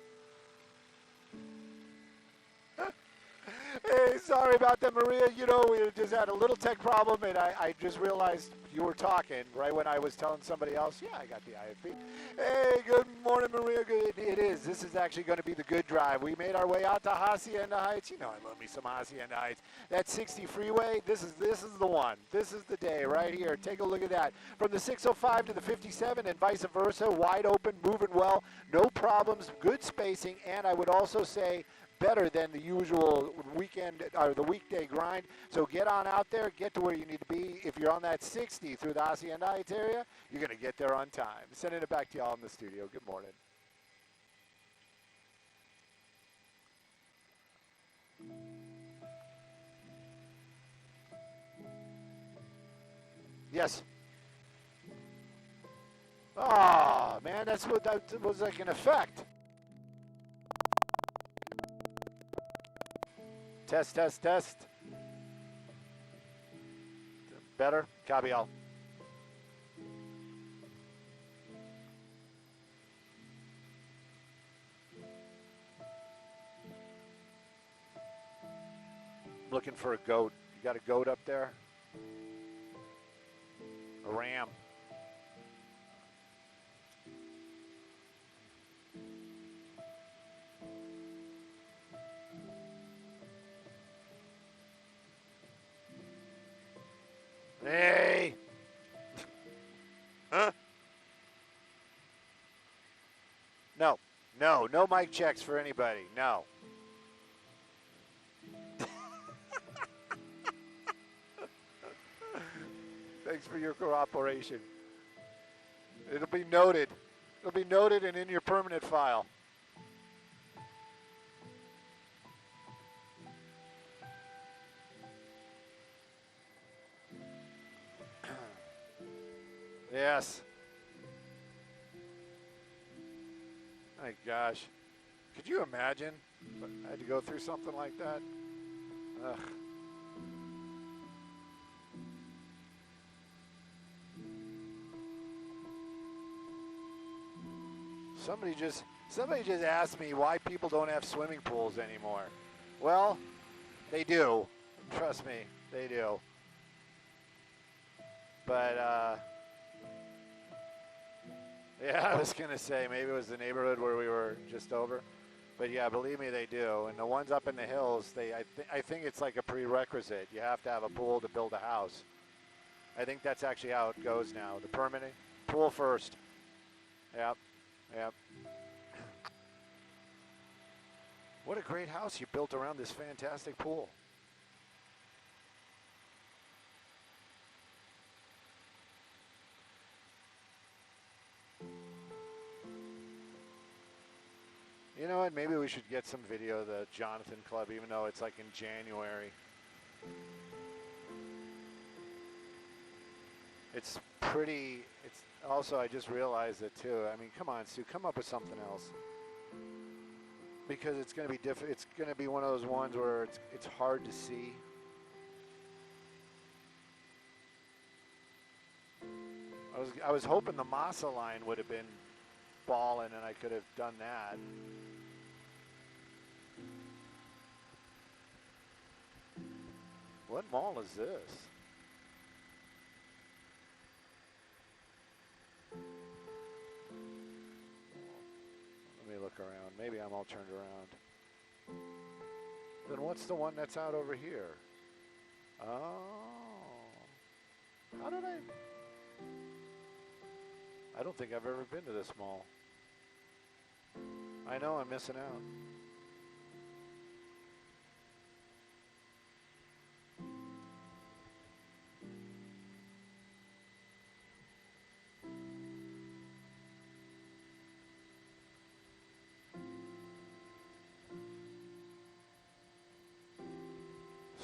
Hey, sorry about that, Maria. You know, we just had a little tech problem, and I just realized you were talking right when I was telling somebody else, yeah, I got the IFB. Hey, good morning, Maria. Good. It is. This is actually going to be the good drive. We made our way out to Hacienda Heights. You know I love me some Hacienda Heights. That 60 freeway, this is the one. This is the day right here. Take a look at that. From the 605 to the 57 and vice versa, wide open, moving well, no problems, good spacing, and I would also say better than the usual weekend or the weekday grind. So get on out there, get to where you need to be. If you're on that 60 through the Hacienda Heights area, you're going to get there on time. Sending it back to y'all in the studio. Good morning. Yes. Oh, man, that's what that was like an effect. Test, test, test. Better? Copy all. Looking for a goat. You got a goat up there? A ram. Hey! Huh? No mic checks for anybody. No. Thanks for your cooperation. It'll be noted. It'll be noted and in your permanent file. Yes. My gosh. Could you imagine if I had to go through something like that? Ugh. Somebody just asked me why people don't have swimming pools anymore. Well, they do. Trust me, they do. But, yeah, I was going to say maybe it was the neighborhood where we were just over. But, yeah, believe me, they do. And the ones up in the hills, I think it's like a prerequisite. You have to have a pool to build a house. I think that's actually how it goes now. The permitting, pool first. Yep. Yep. What a great house you built around this fantastic pool. You know what? Maybe we should get some video of the Jonathan Club, even though it's like in January. It's pretty. It's also, I just realized it too. I mean, come on, Stu, come up with something else. Because it's going to be different. It's going to be one of those ones where it's hard to see. I was hoping the Massa line would have been balling and I could have done that. What mall is this? Let me look around. Maybe I'm all turned around. Then what's the one that's out over here? Oh. How did I don't think I've ever been to this mall. I know I'm missing out.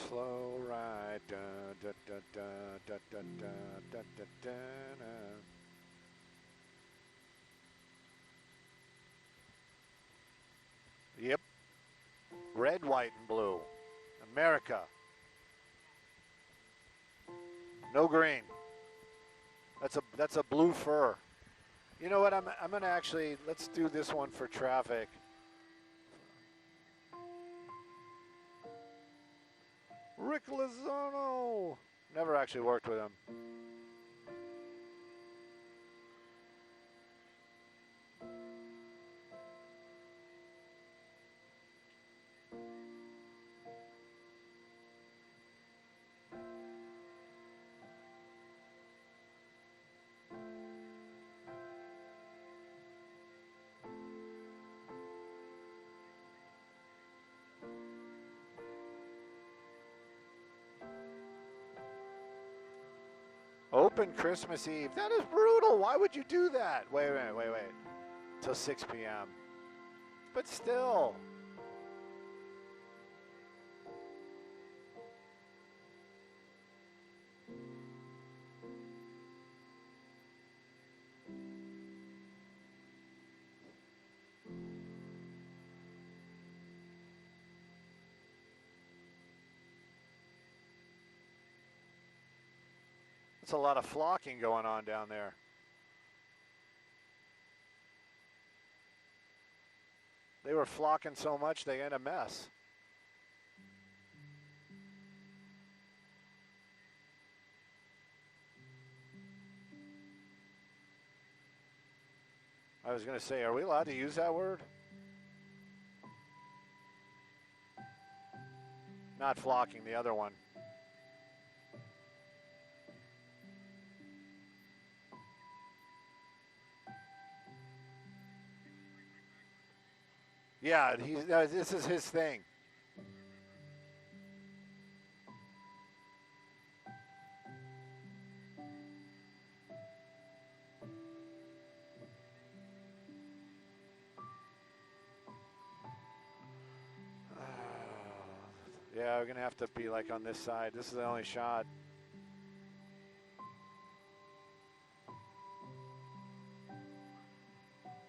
Slow ride, da da da da da da da da da da. Yep. Red, white, and blue. America. No green. That's a blue fur. You know what? I'm gonna actually, let's do this one for traffic. Rick Lozano. Never actually worked with him. Open Christmas Eve. That is brutal. Why would you do that? Wait a minute, wait. Till 6 p.m. But still. It's a lot of flocking going on down there. They were flocking so much they had a mess. I was going to say, are we allowed to use that word? Not flocking, the other one. Yeah, this is his thing. Yeah, we're going to have to be like on this side. This is the only shot.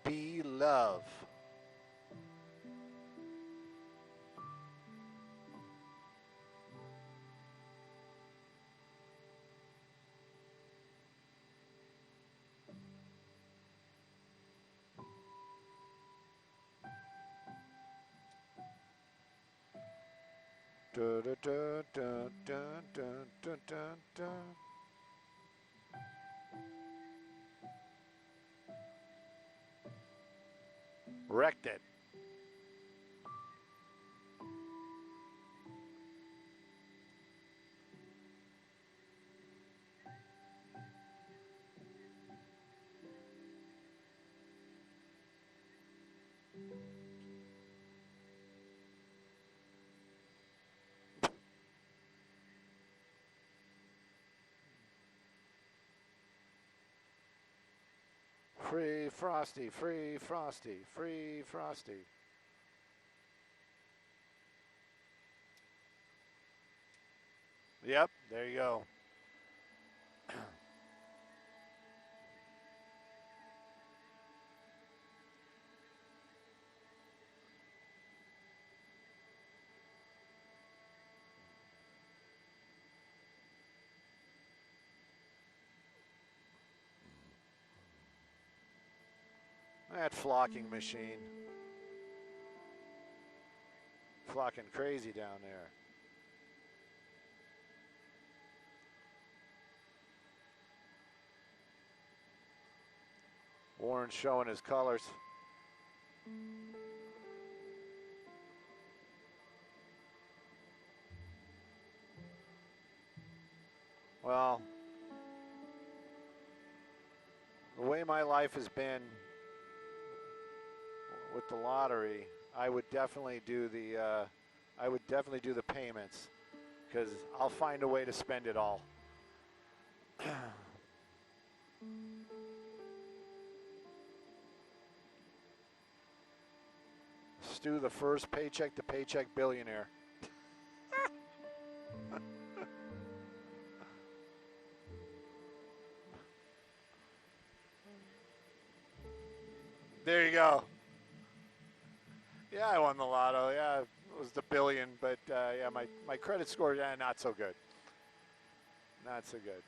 Be love. Dun, dun, dun, dun, dun, dun, dun, dun. Wrecked it. Free Frosty, free Frosty, free Frosty. Yep, there you go. That flocking machine. Flocking crazy down there. Warren's showing his colors. Well, the way my life has been with the lottery, I would definitely do the payments, because I'll find a way to spend it all. Stu, the first paycheck to paycheck billionaire. There you go. Yeah, I won the lotto. Yeah, it was the billion, but yeah, my credit score, not so good. Not so good.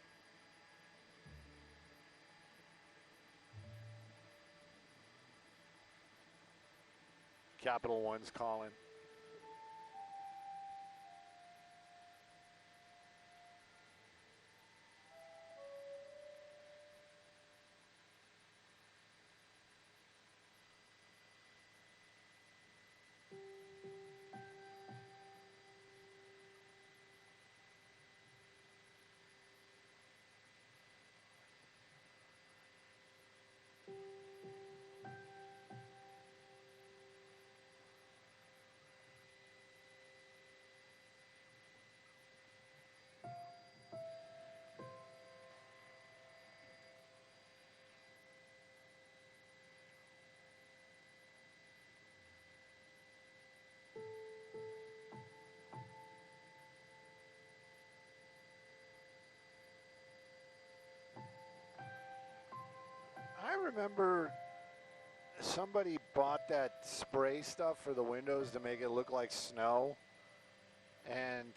Capital One's calling. I remember somebody bought that spray stuff for the windows to make it look like snow and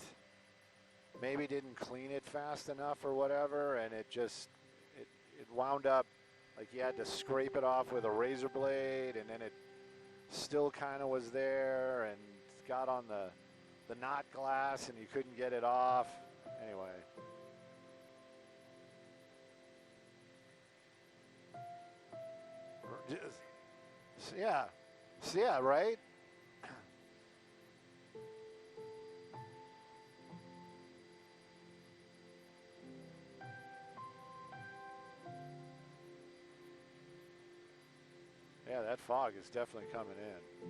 maybe didn't clean it fast enough or whatever, and it wound up like you had to scrape it off with a razor blade, and then it still kind of was there and got on the knot glass and you couldn't get it off. Anyway. Yeah, right? Yeah, that fog is definitely coming in.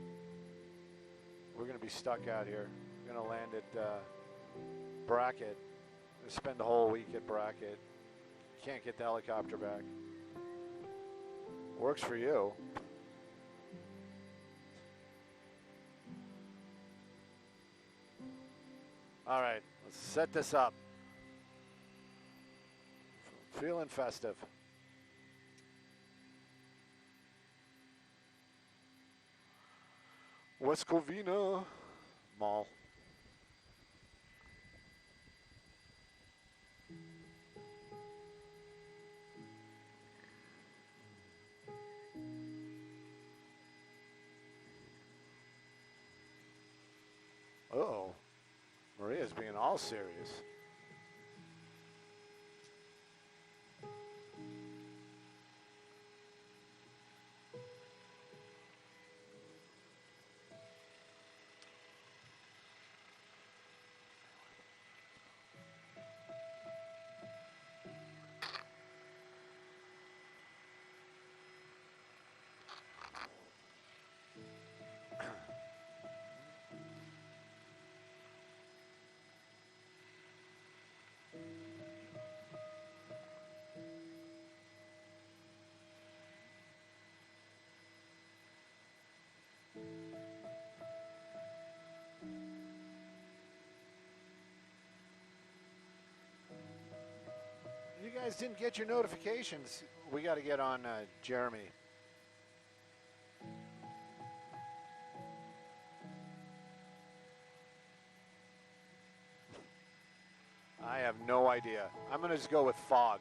We're going to be stuck out here. We're going to land at Brackett. We'll spend the whole week at Brackett. Can't get the helicopter back. Works for you. All right, let's set this up. Feeling festive. West Covina Mall. Uh-oh. Maria's being all serious. You guys didn't get your notifications. We got to get on Jeremy. I have no idea. I'm going to just go with fog.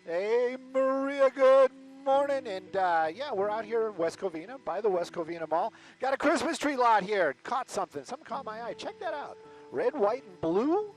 Hey, Maria, good morning. And yeah, we're out here in West Covina, by the West Covina Mall. Got a Christmas tree lot here. Caught something. Something caught my eye. Check that out. Red, white, and blue.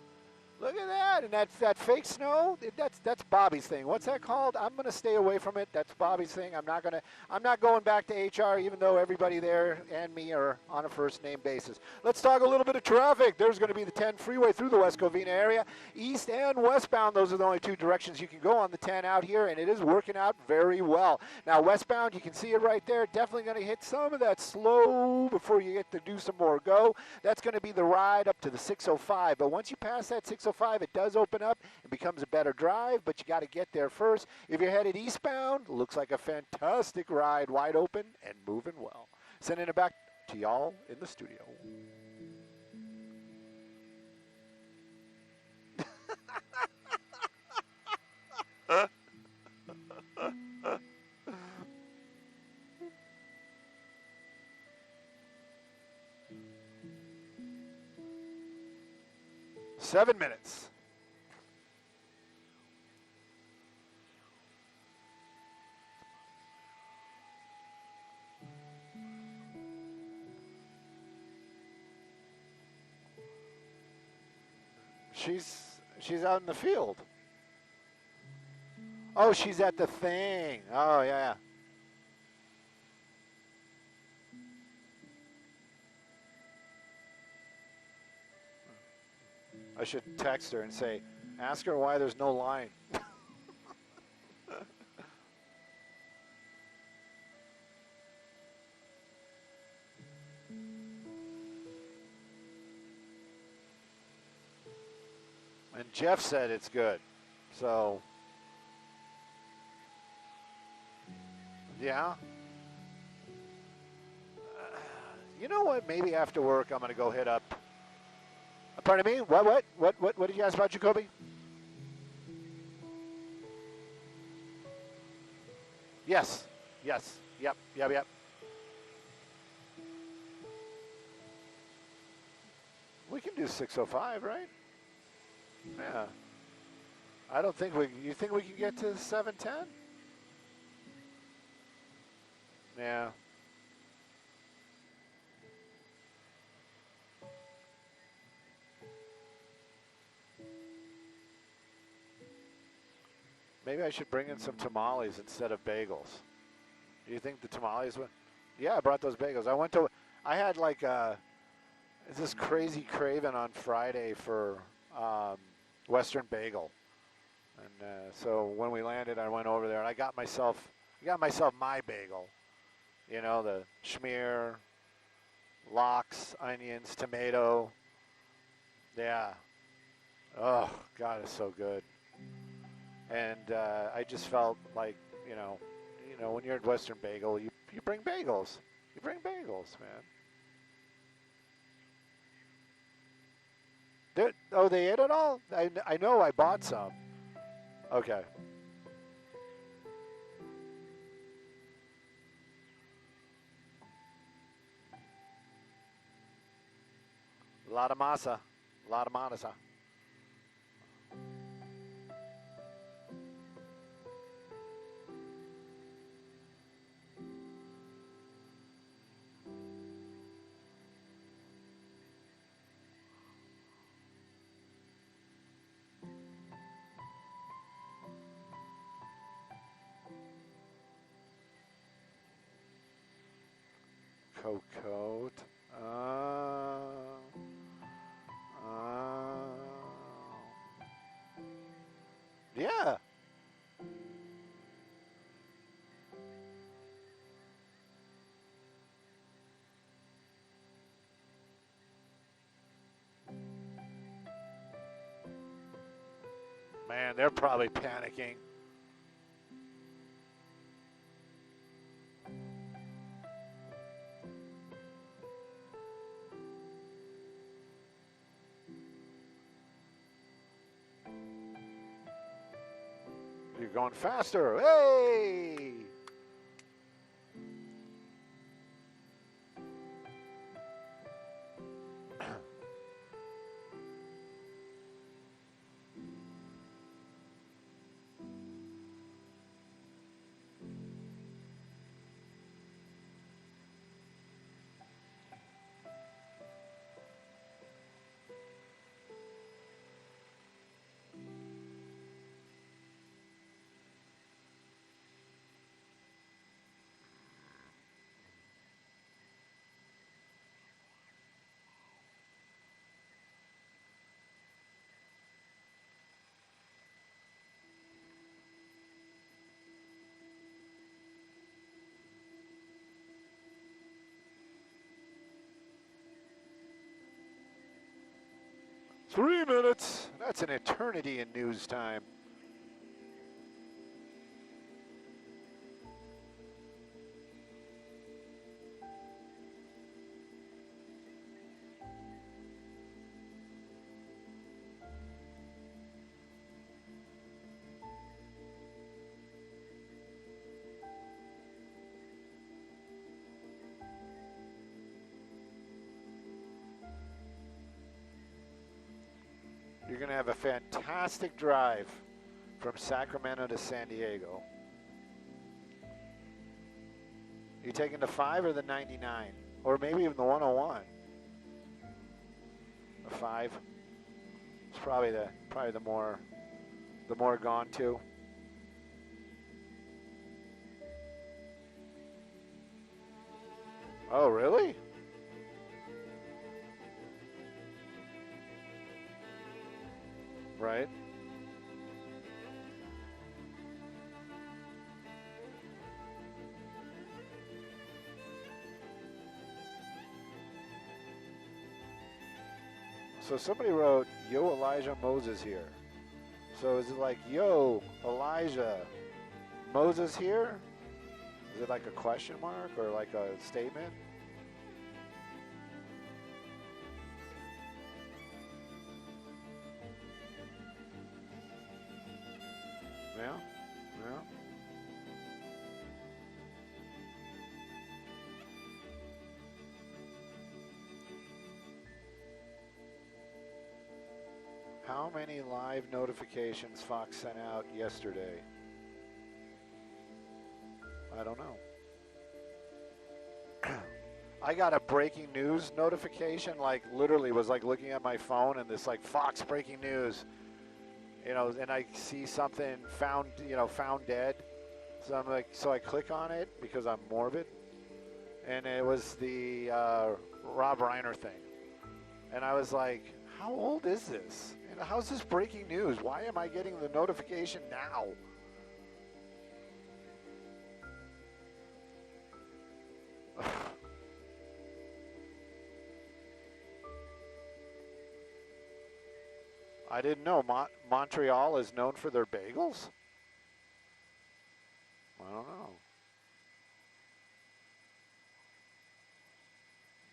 Look at that. And that fake snow, that's Bobby's thing. What's that called? I'm going to stay away from it. That's Bobby's thing. I'm not going back to HR, even though everybody there and me are on a first name basis. Let's talk a little bit of traffic. There's going to be the 10 freeway through the West Covina area. East and westbound, those are the only two directions you can go on the 10 out here, and it is working out very well. Now, westbound, you can see it right there. Definitely going to hit some of that slow before you get to do some more go. That's going to be the ride up to the 605. But once you pass that 605, 605, it does open up. It becomes a better drive, but you got to get there first. If you're headed eastbound, looks like a fantastic ride, wide open and moving well. Sending it back to y'all in the studio. Seven minutes. She's out in the field. Oh, she's at the thing. Oh, yeah. I should text her and say, ask her why there's no line. And Jeff said it's good. So, yeah. You know what? Maybe after work I'm going to go hit up. Pardon me? What did you ask about, Jacoby? Yes. Yep. We can do 605, right? Yeah. I don't think you think we can get to 710? Yeah. Maybe I should bring in some tamales instead of bagels. Do you think the tamales would? Yeah, I brought those bagels. I had like this crazy craving on Friday for Western bagel. And so when we landed, I went over there and I got myself my bagel. You know, the schmear, lox, onions, tomato. Yeah. Oh, God, it's so good. And I just felt like, you know, when you're at Western Bagel, you bring bagels. You bring bagels, man. They ate it all? I know I bought some. Okay. A lot of masa. A lot of masa. Cocoa. Yeah. Man, they're probably panicking. You're going faster. Hey! 3 minutes. That's an eternity in news time. You're going to have a fantastic drive from Sacramento to San Diego. You taking the 5 or the 99? Or maybe even the 101? The 5? It's probably the more gone to. Oh, really? Right. So somebody wrote, "Yo, Elijah Moses here." So is it like, "Yo, Elijah Moses here"? Is it like a question mark or like a statement? Yeah, yeah. How many live notifications Fox sent out yesterday? I don't know. I got a breaking news notification, like literally was like looking at my phone and this like Fox breaking news, you know, and I see something found dead. So I'm like, so I click on it because I'm morbid, and it was the Rob Reiner thing, and I was like, how old is this? And how's this breaking news? Why am I getting the notification now? I didn't know Montreal is known for their bagels. I don't know.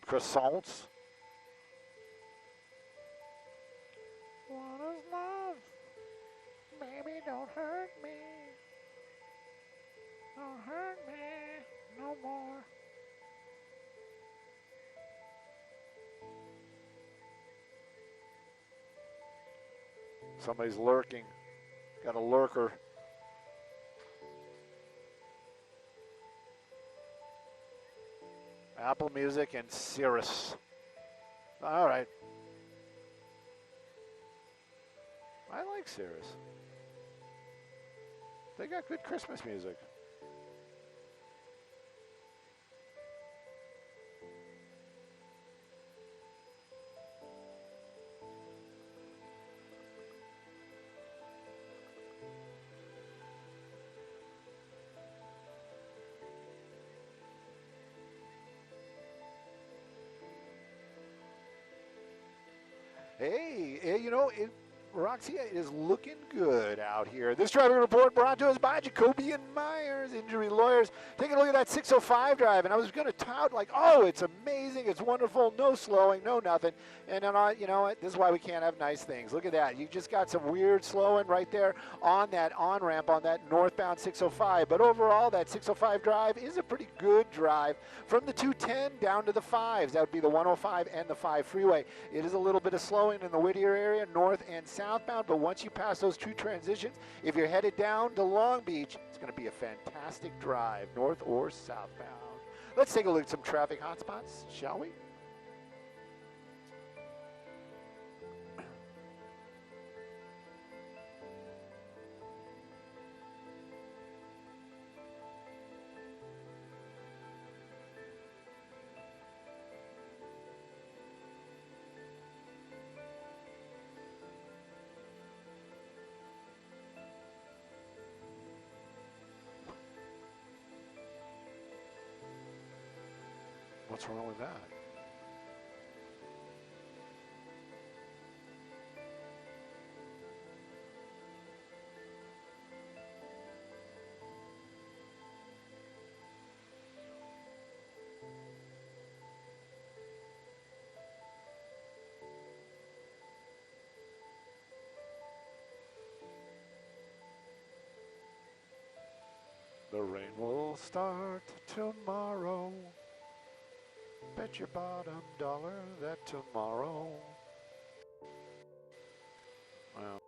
Croissants. What is love? Baby, don't hurt me. Don't hurt me no more. Somebody's lurking. Got a lurker. Apple Music and Cirrus. All right. I like Cirrus. They got good Christmas music. Hey, you know, Roxy is looking good out here. This driving report brought to us by Jacoby and Myers Injury Lawyers. Taking a look at that 605 drive, and I was going to tout like, oh, it's amazing, it's wonderful, no slowing, no nothing. And then, you know what, this is why we can't have nice things. Look at that. You just got some weird slowing right there on that on-ramp on that northbound 605. But overall, that 605 drive is a pretty good drive from the 210 down to the 5s. That would be the 105 and the 5 freeway. It is a little bit of slowing in the Whittier area, north and southbound, but once you pass those two transitions, if you're headed down to Long Beach, it's going to be a fantastic drive, north or southbound. Let's take a look at some traffic hotspots, shall we? What's wrong with that? The rain will start tomorrow. Bet your bottom dollar that tomorrow. Well,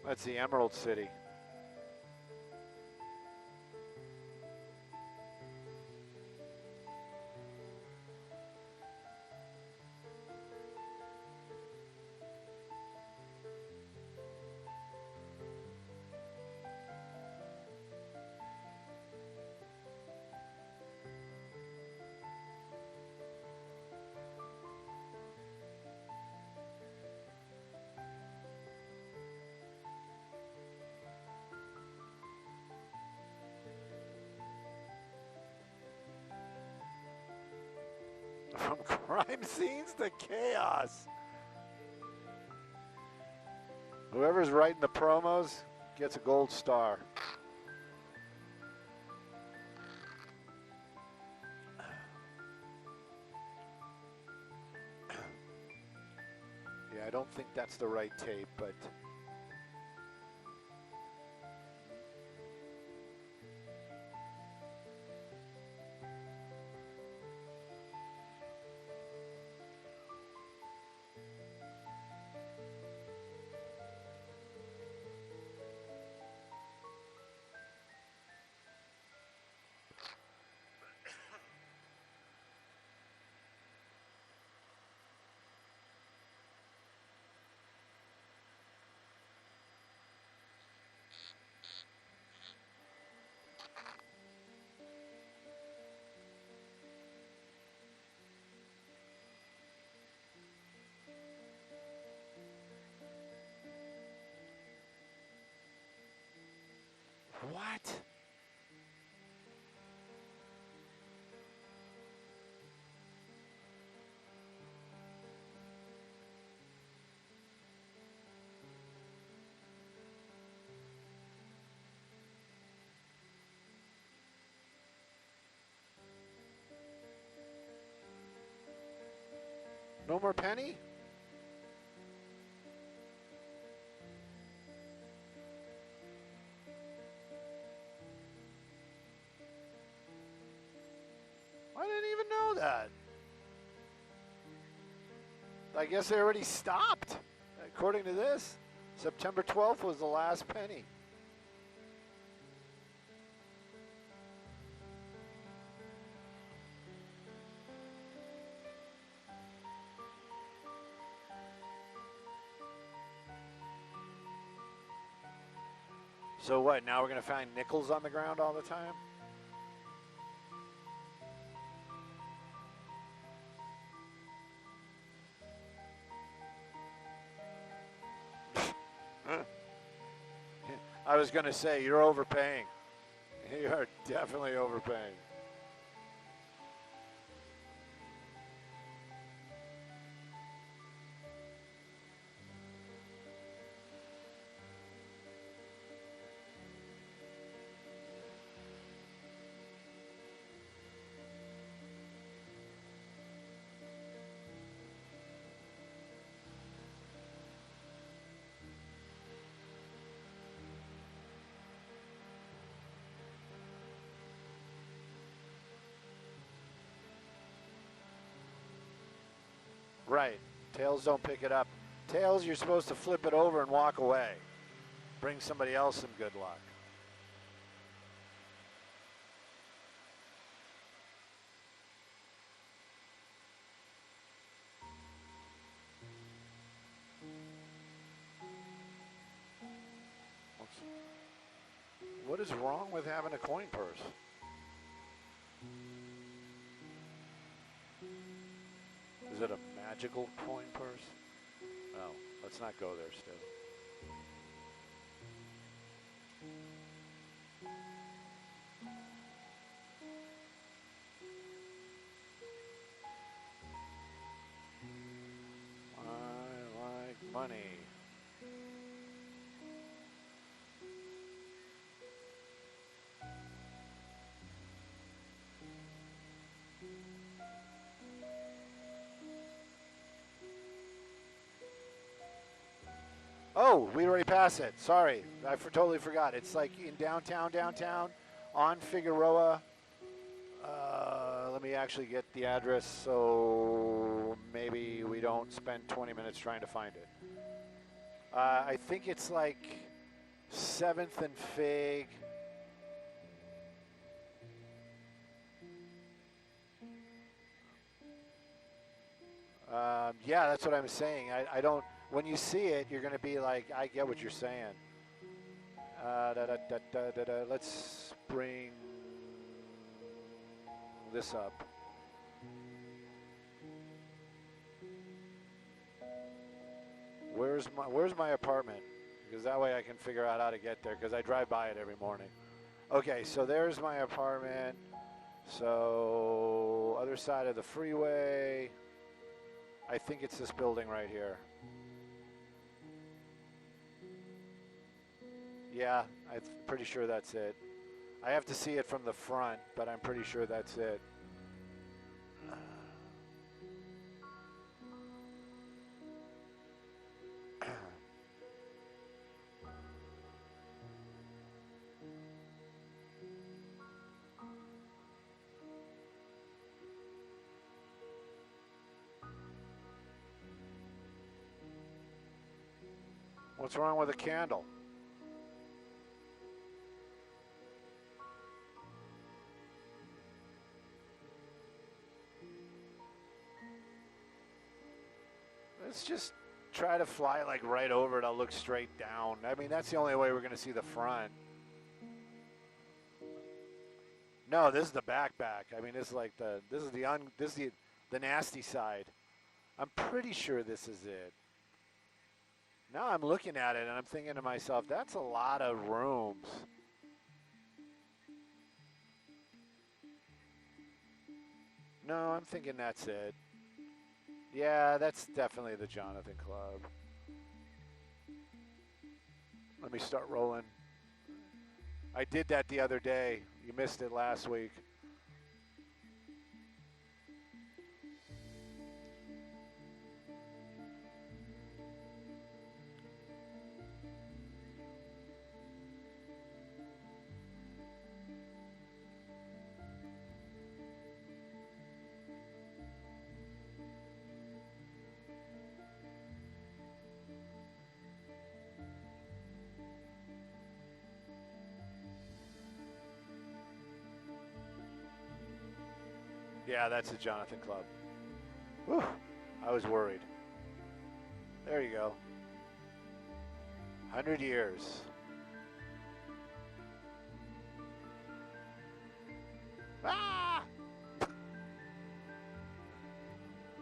that's the Emerald City. From crime scenes to chaos. Whoever's writing the promos gets a gold star. Yeah, I don't think that's the right tape, but... What? No more penny? I didn't even know that. I guess they already stopped. According to this, September 12th was the last penny. So what, now we're going to find nickels on the ground all the time? I was going to say, you're overpaying. You are definitely overpaying. Right. Tails don't pick it up. Tails, you're supposed to flip it over and walk away. Bring somebody else some good luck. What is wrong with having a coin purse? Is it a magical coin purse? No, let's not go there still. I like money. Oh, we already passed it. Sorry, I totally forgot. It's like in downtown, on Figueroa. Let me actually get the address so maybe we don't spend 20 minutes trying to find it. I think it's like 7th and Fig. Yeah, that's what I'm saying. I don't. When you see it, you're going to be like, I get what you're saying. Let's bring this up. Where's my apartment? Because that way I can figure out how to get there, because I drive by it every morning. Okay, so there's my apartment. So other side of the freeway. I think it's this building right here. Yeah, I'm pretty sure that's it. I have to see it from the front, but I'm pretty sure that's it. What's wrong with a candle? Let's just try to fly like right over it. I'll look straight down. I mean, that's the only way we're going to see the front. No, this is the back. I mean, this is like this is the nasty side. I'm pretty sure this is it. Now I'm looking at it and I'm thinking to myself, that's a lot of rooms. No, I'm thinking that's it. Yeah, that's definitely the Jonathan Club. Let me start rolling. I did that the other day. You missed it last week. Yeah, that's the Jonathan Club. Whew, I was worried. There you go. 100 years. Ah! I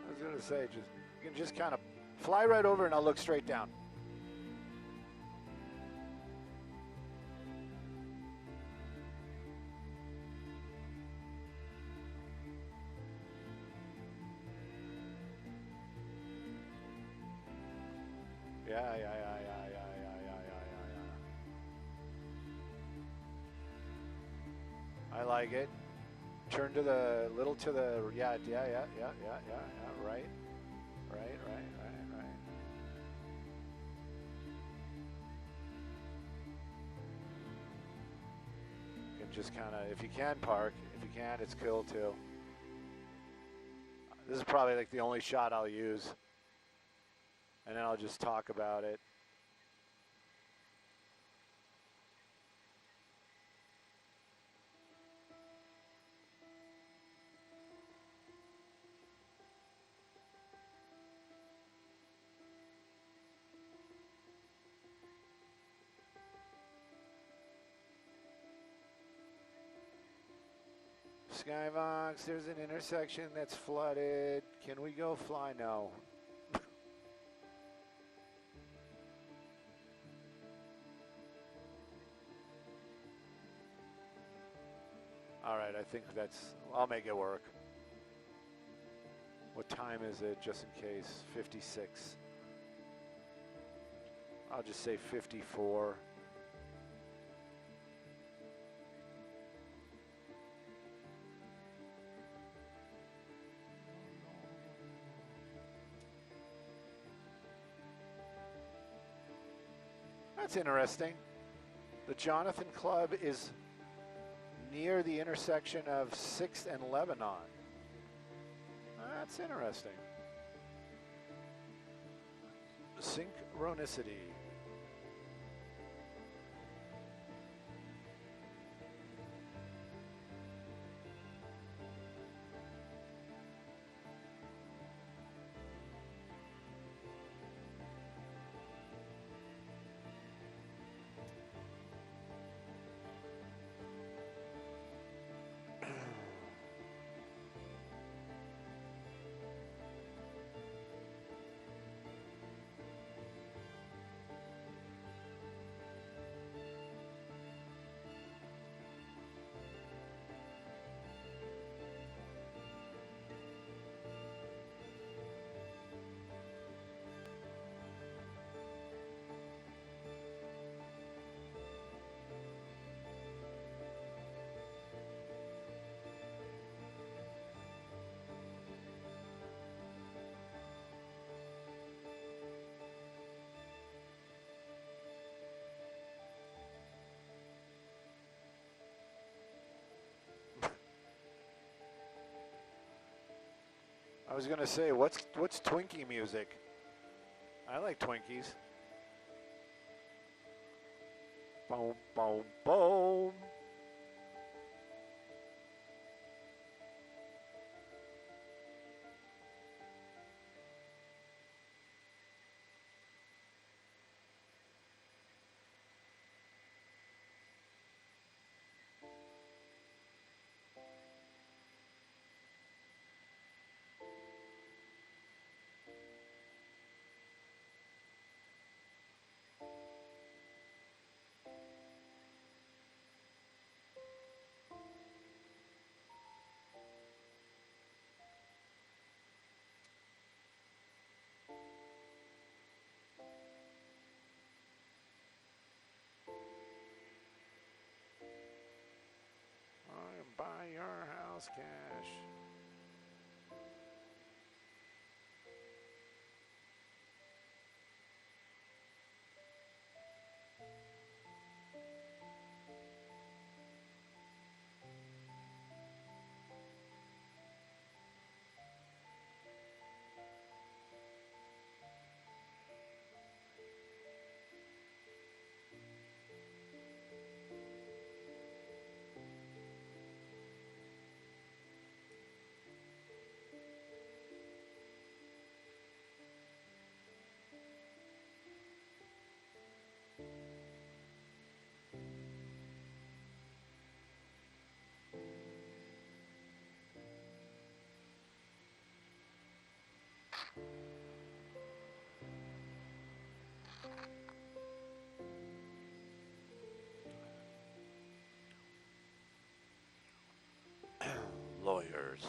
was going to say, you can just kind of fly right over and I'll look straight down. Yeah. I like it. Turn to the little to the yeah. Right. You can just kind of, if you can park, if you can, it's cool too. This is probably like the only shot I'll use. And then I'll just talk about it. Skybox, there's an intersection that's flooded. Can we go fly? No. All right, I think I'll make it work. What time is it, just in case? 56. I'll just say 54. That's interesting. The Jonathan Club is near the intersection of 6th and Lebanon. That's interesting. Synchronicity. I was gonna say, what's Twinkie music? I like Twinkies. Boom, boom, boom. Buy your house cash. Lawyers.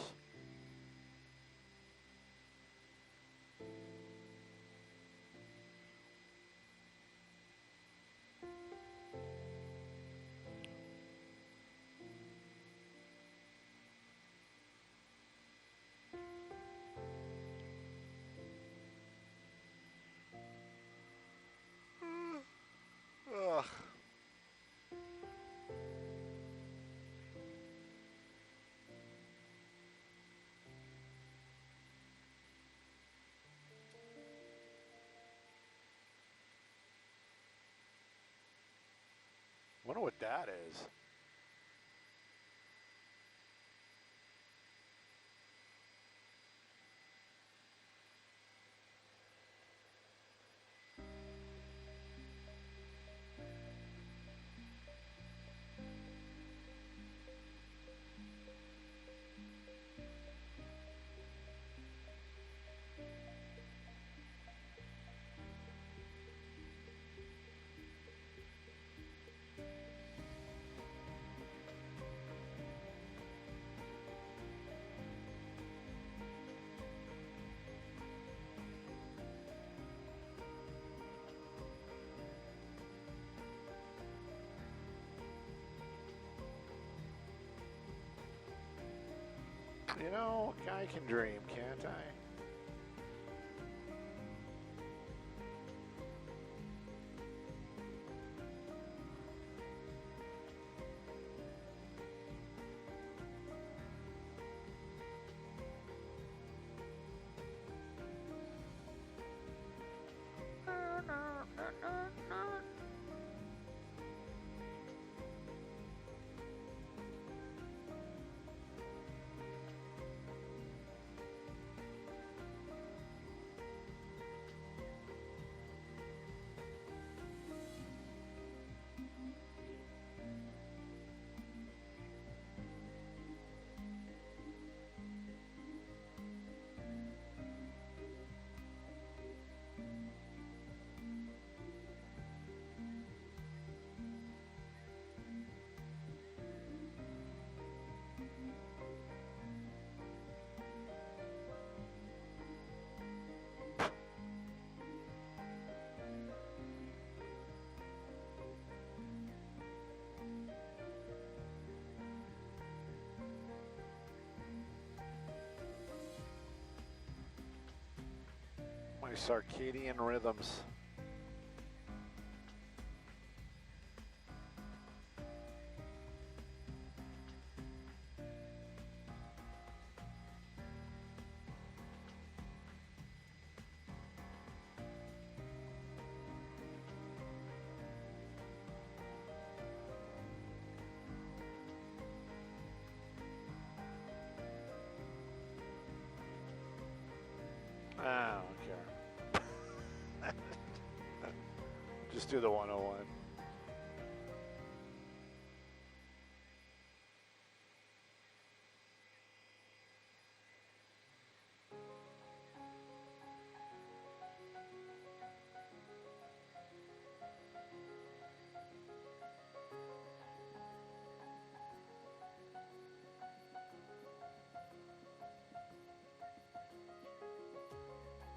Ugh. wonder what that is. You know, I can dream, can't I? My circadian rhythms. I don't care. Just do the 101.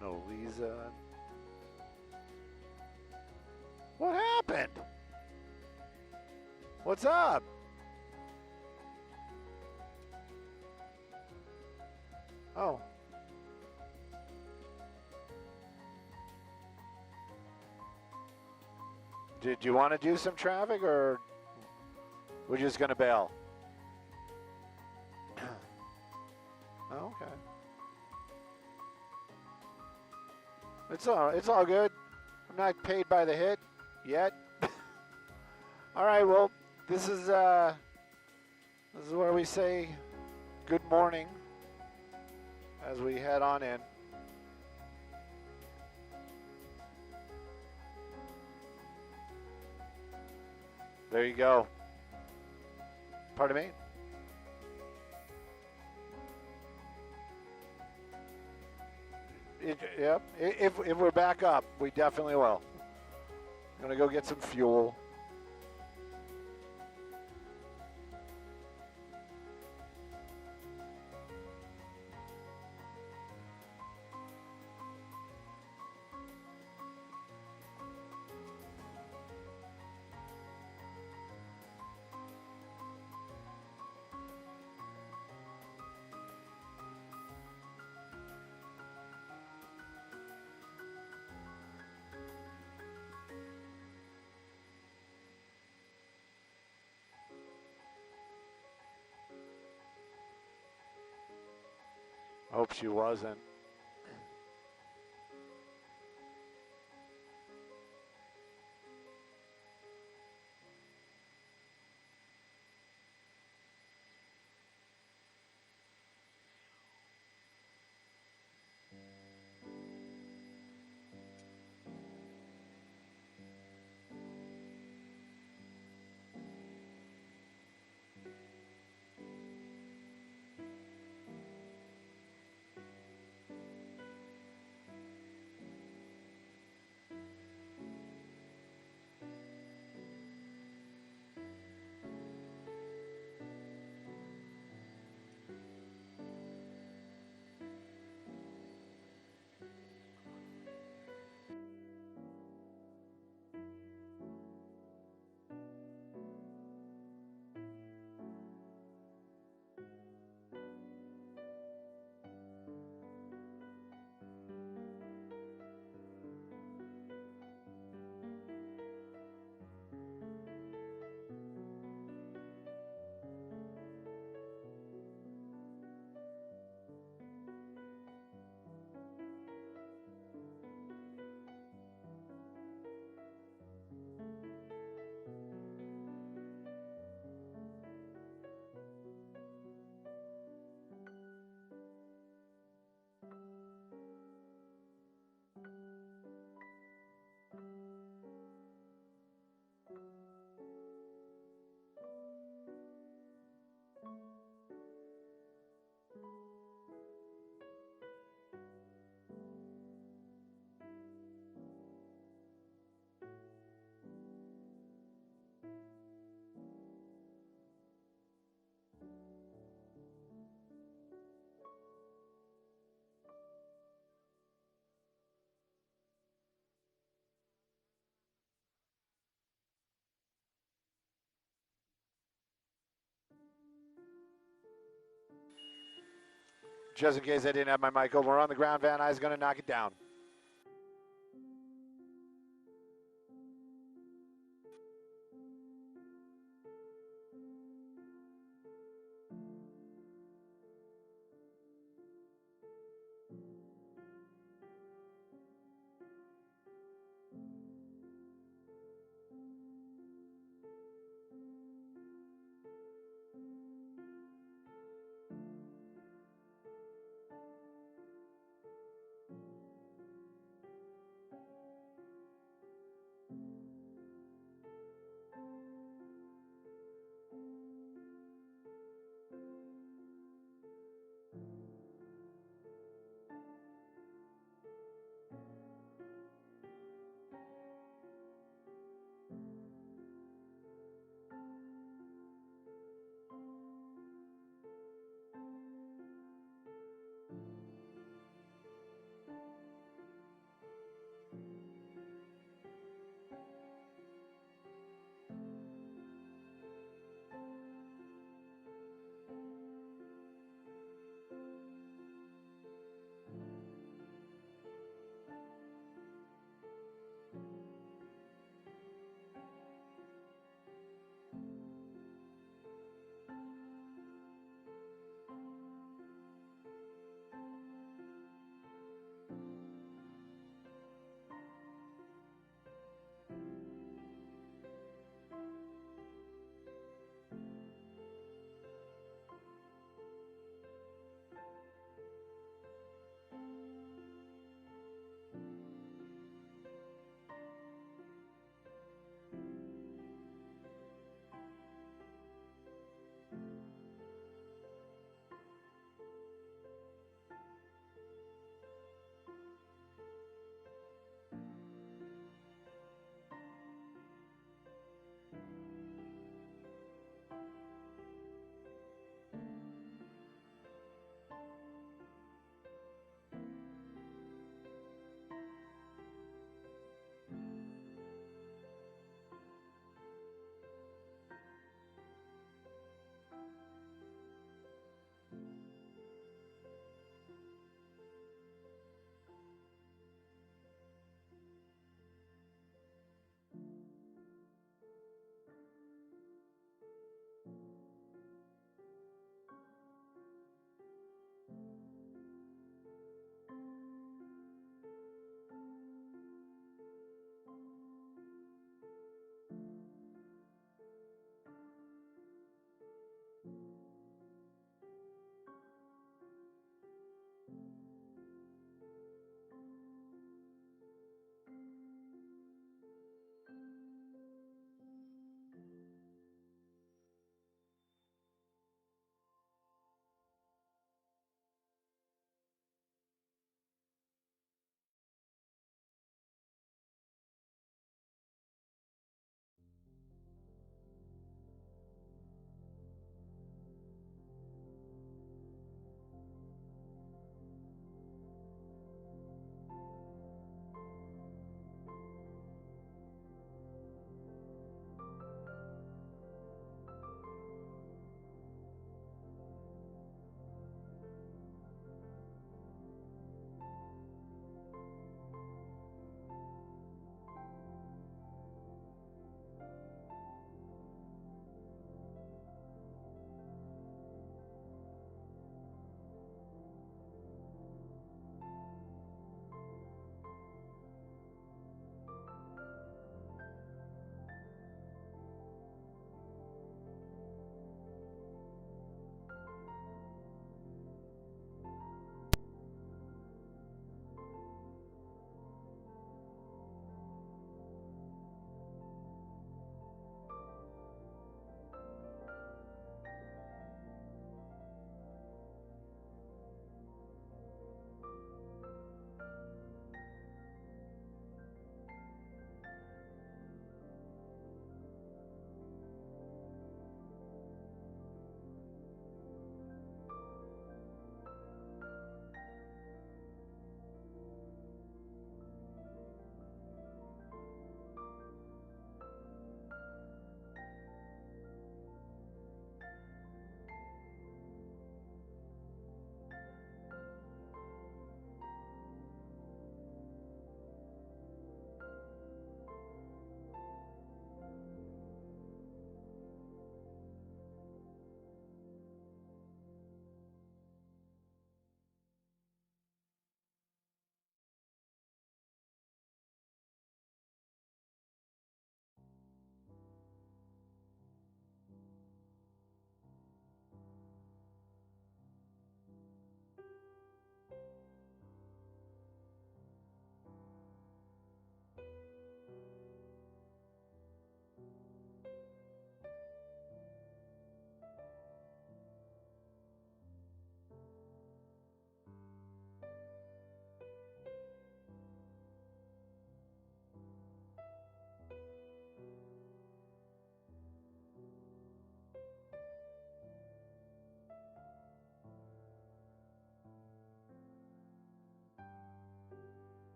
No, Lisa. What happened? What's up? Oh. Did you want to do some traffic, or we're just going to bail? Oh, okay. It's all good. I'm not paid by the hit yet. All right, well, this is where we say good morning as we head on in. There you go. Pardon me? Yep. If we're back up, we definitely will. I'm going to go get some fuel. Hope she wasn't. Just in case I didn't have my mic open, we're on the ground. Van Nuys going to knock it down.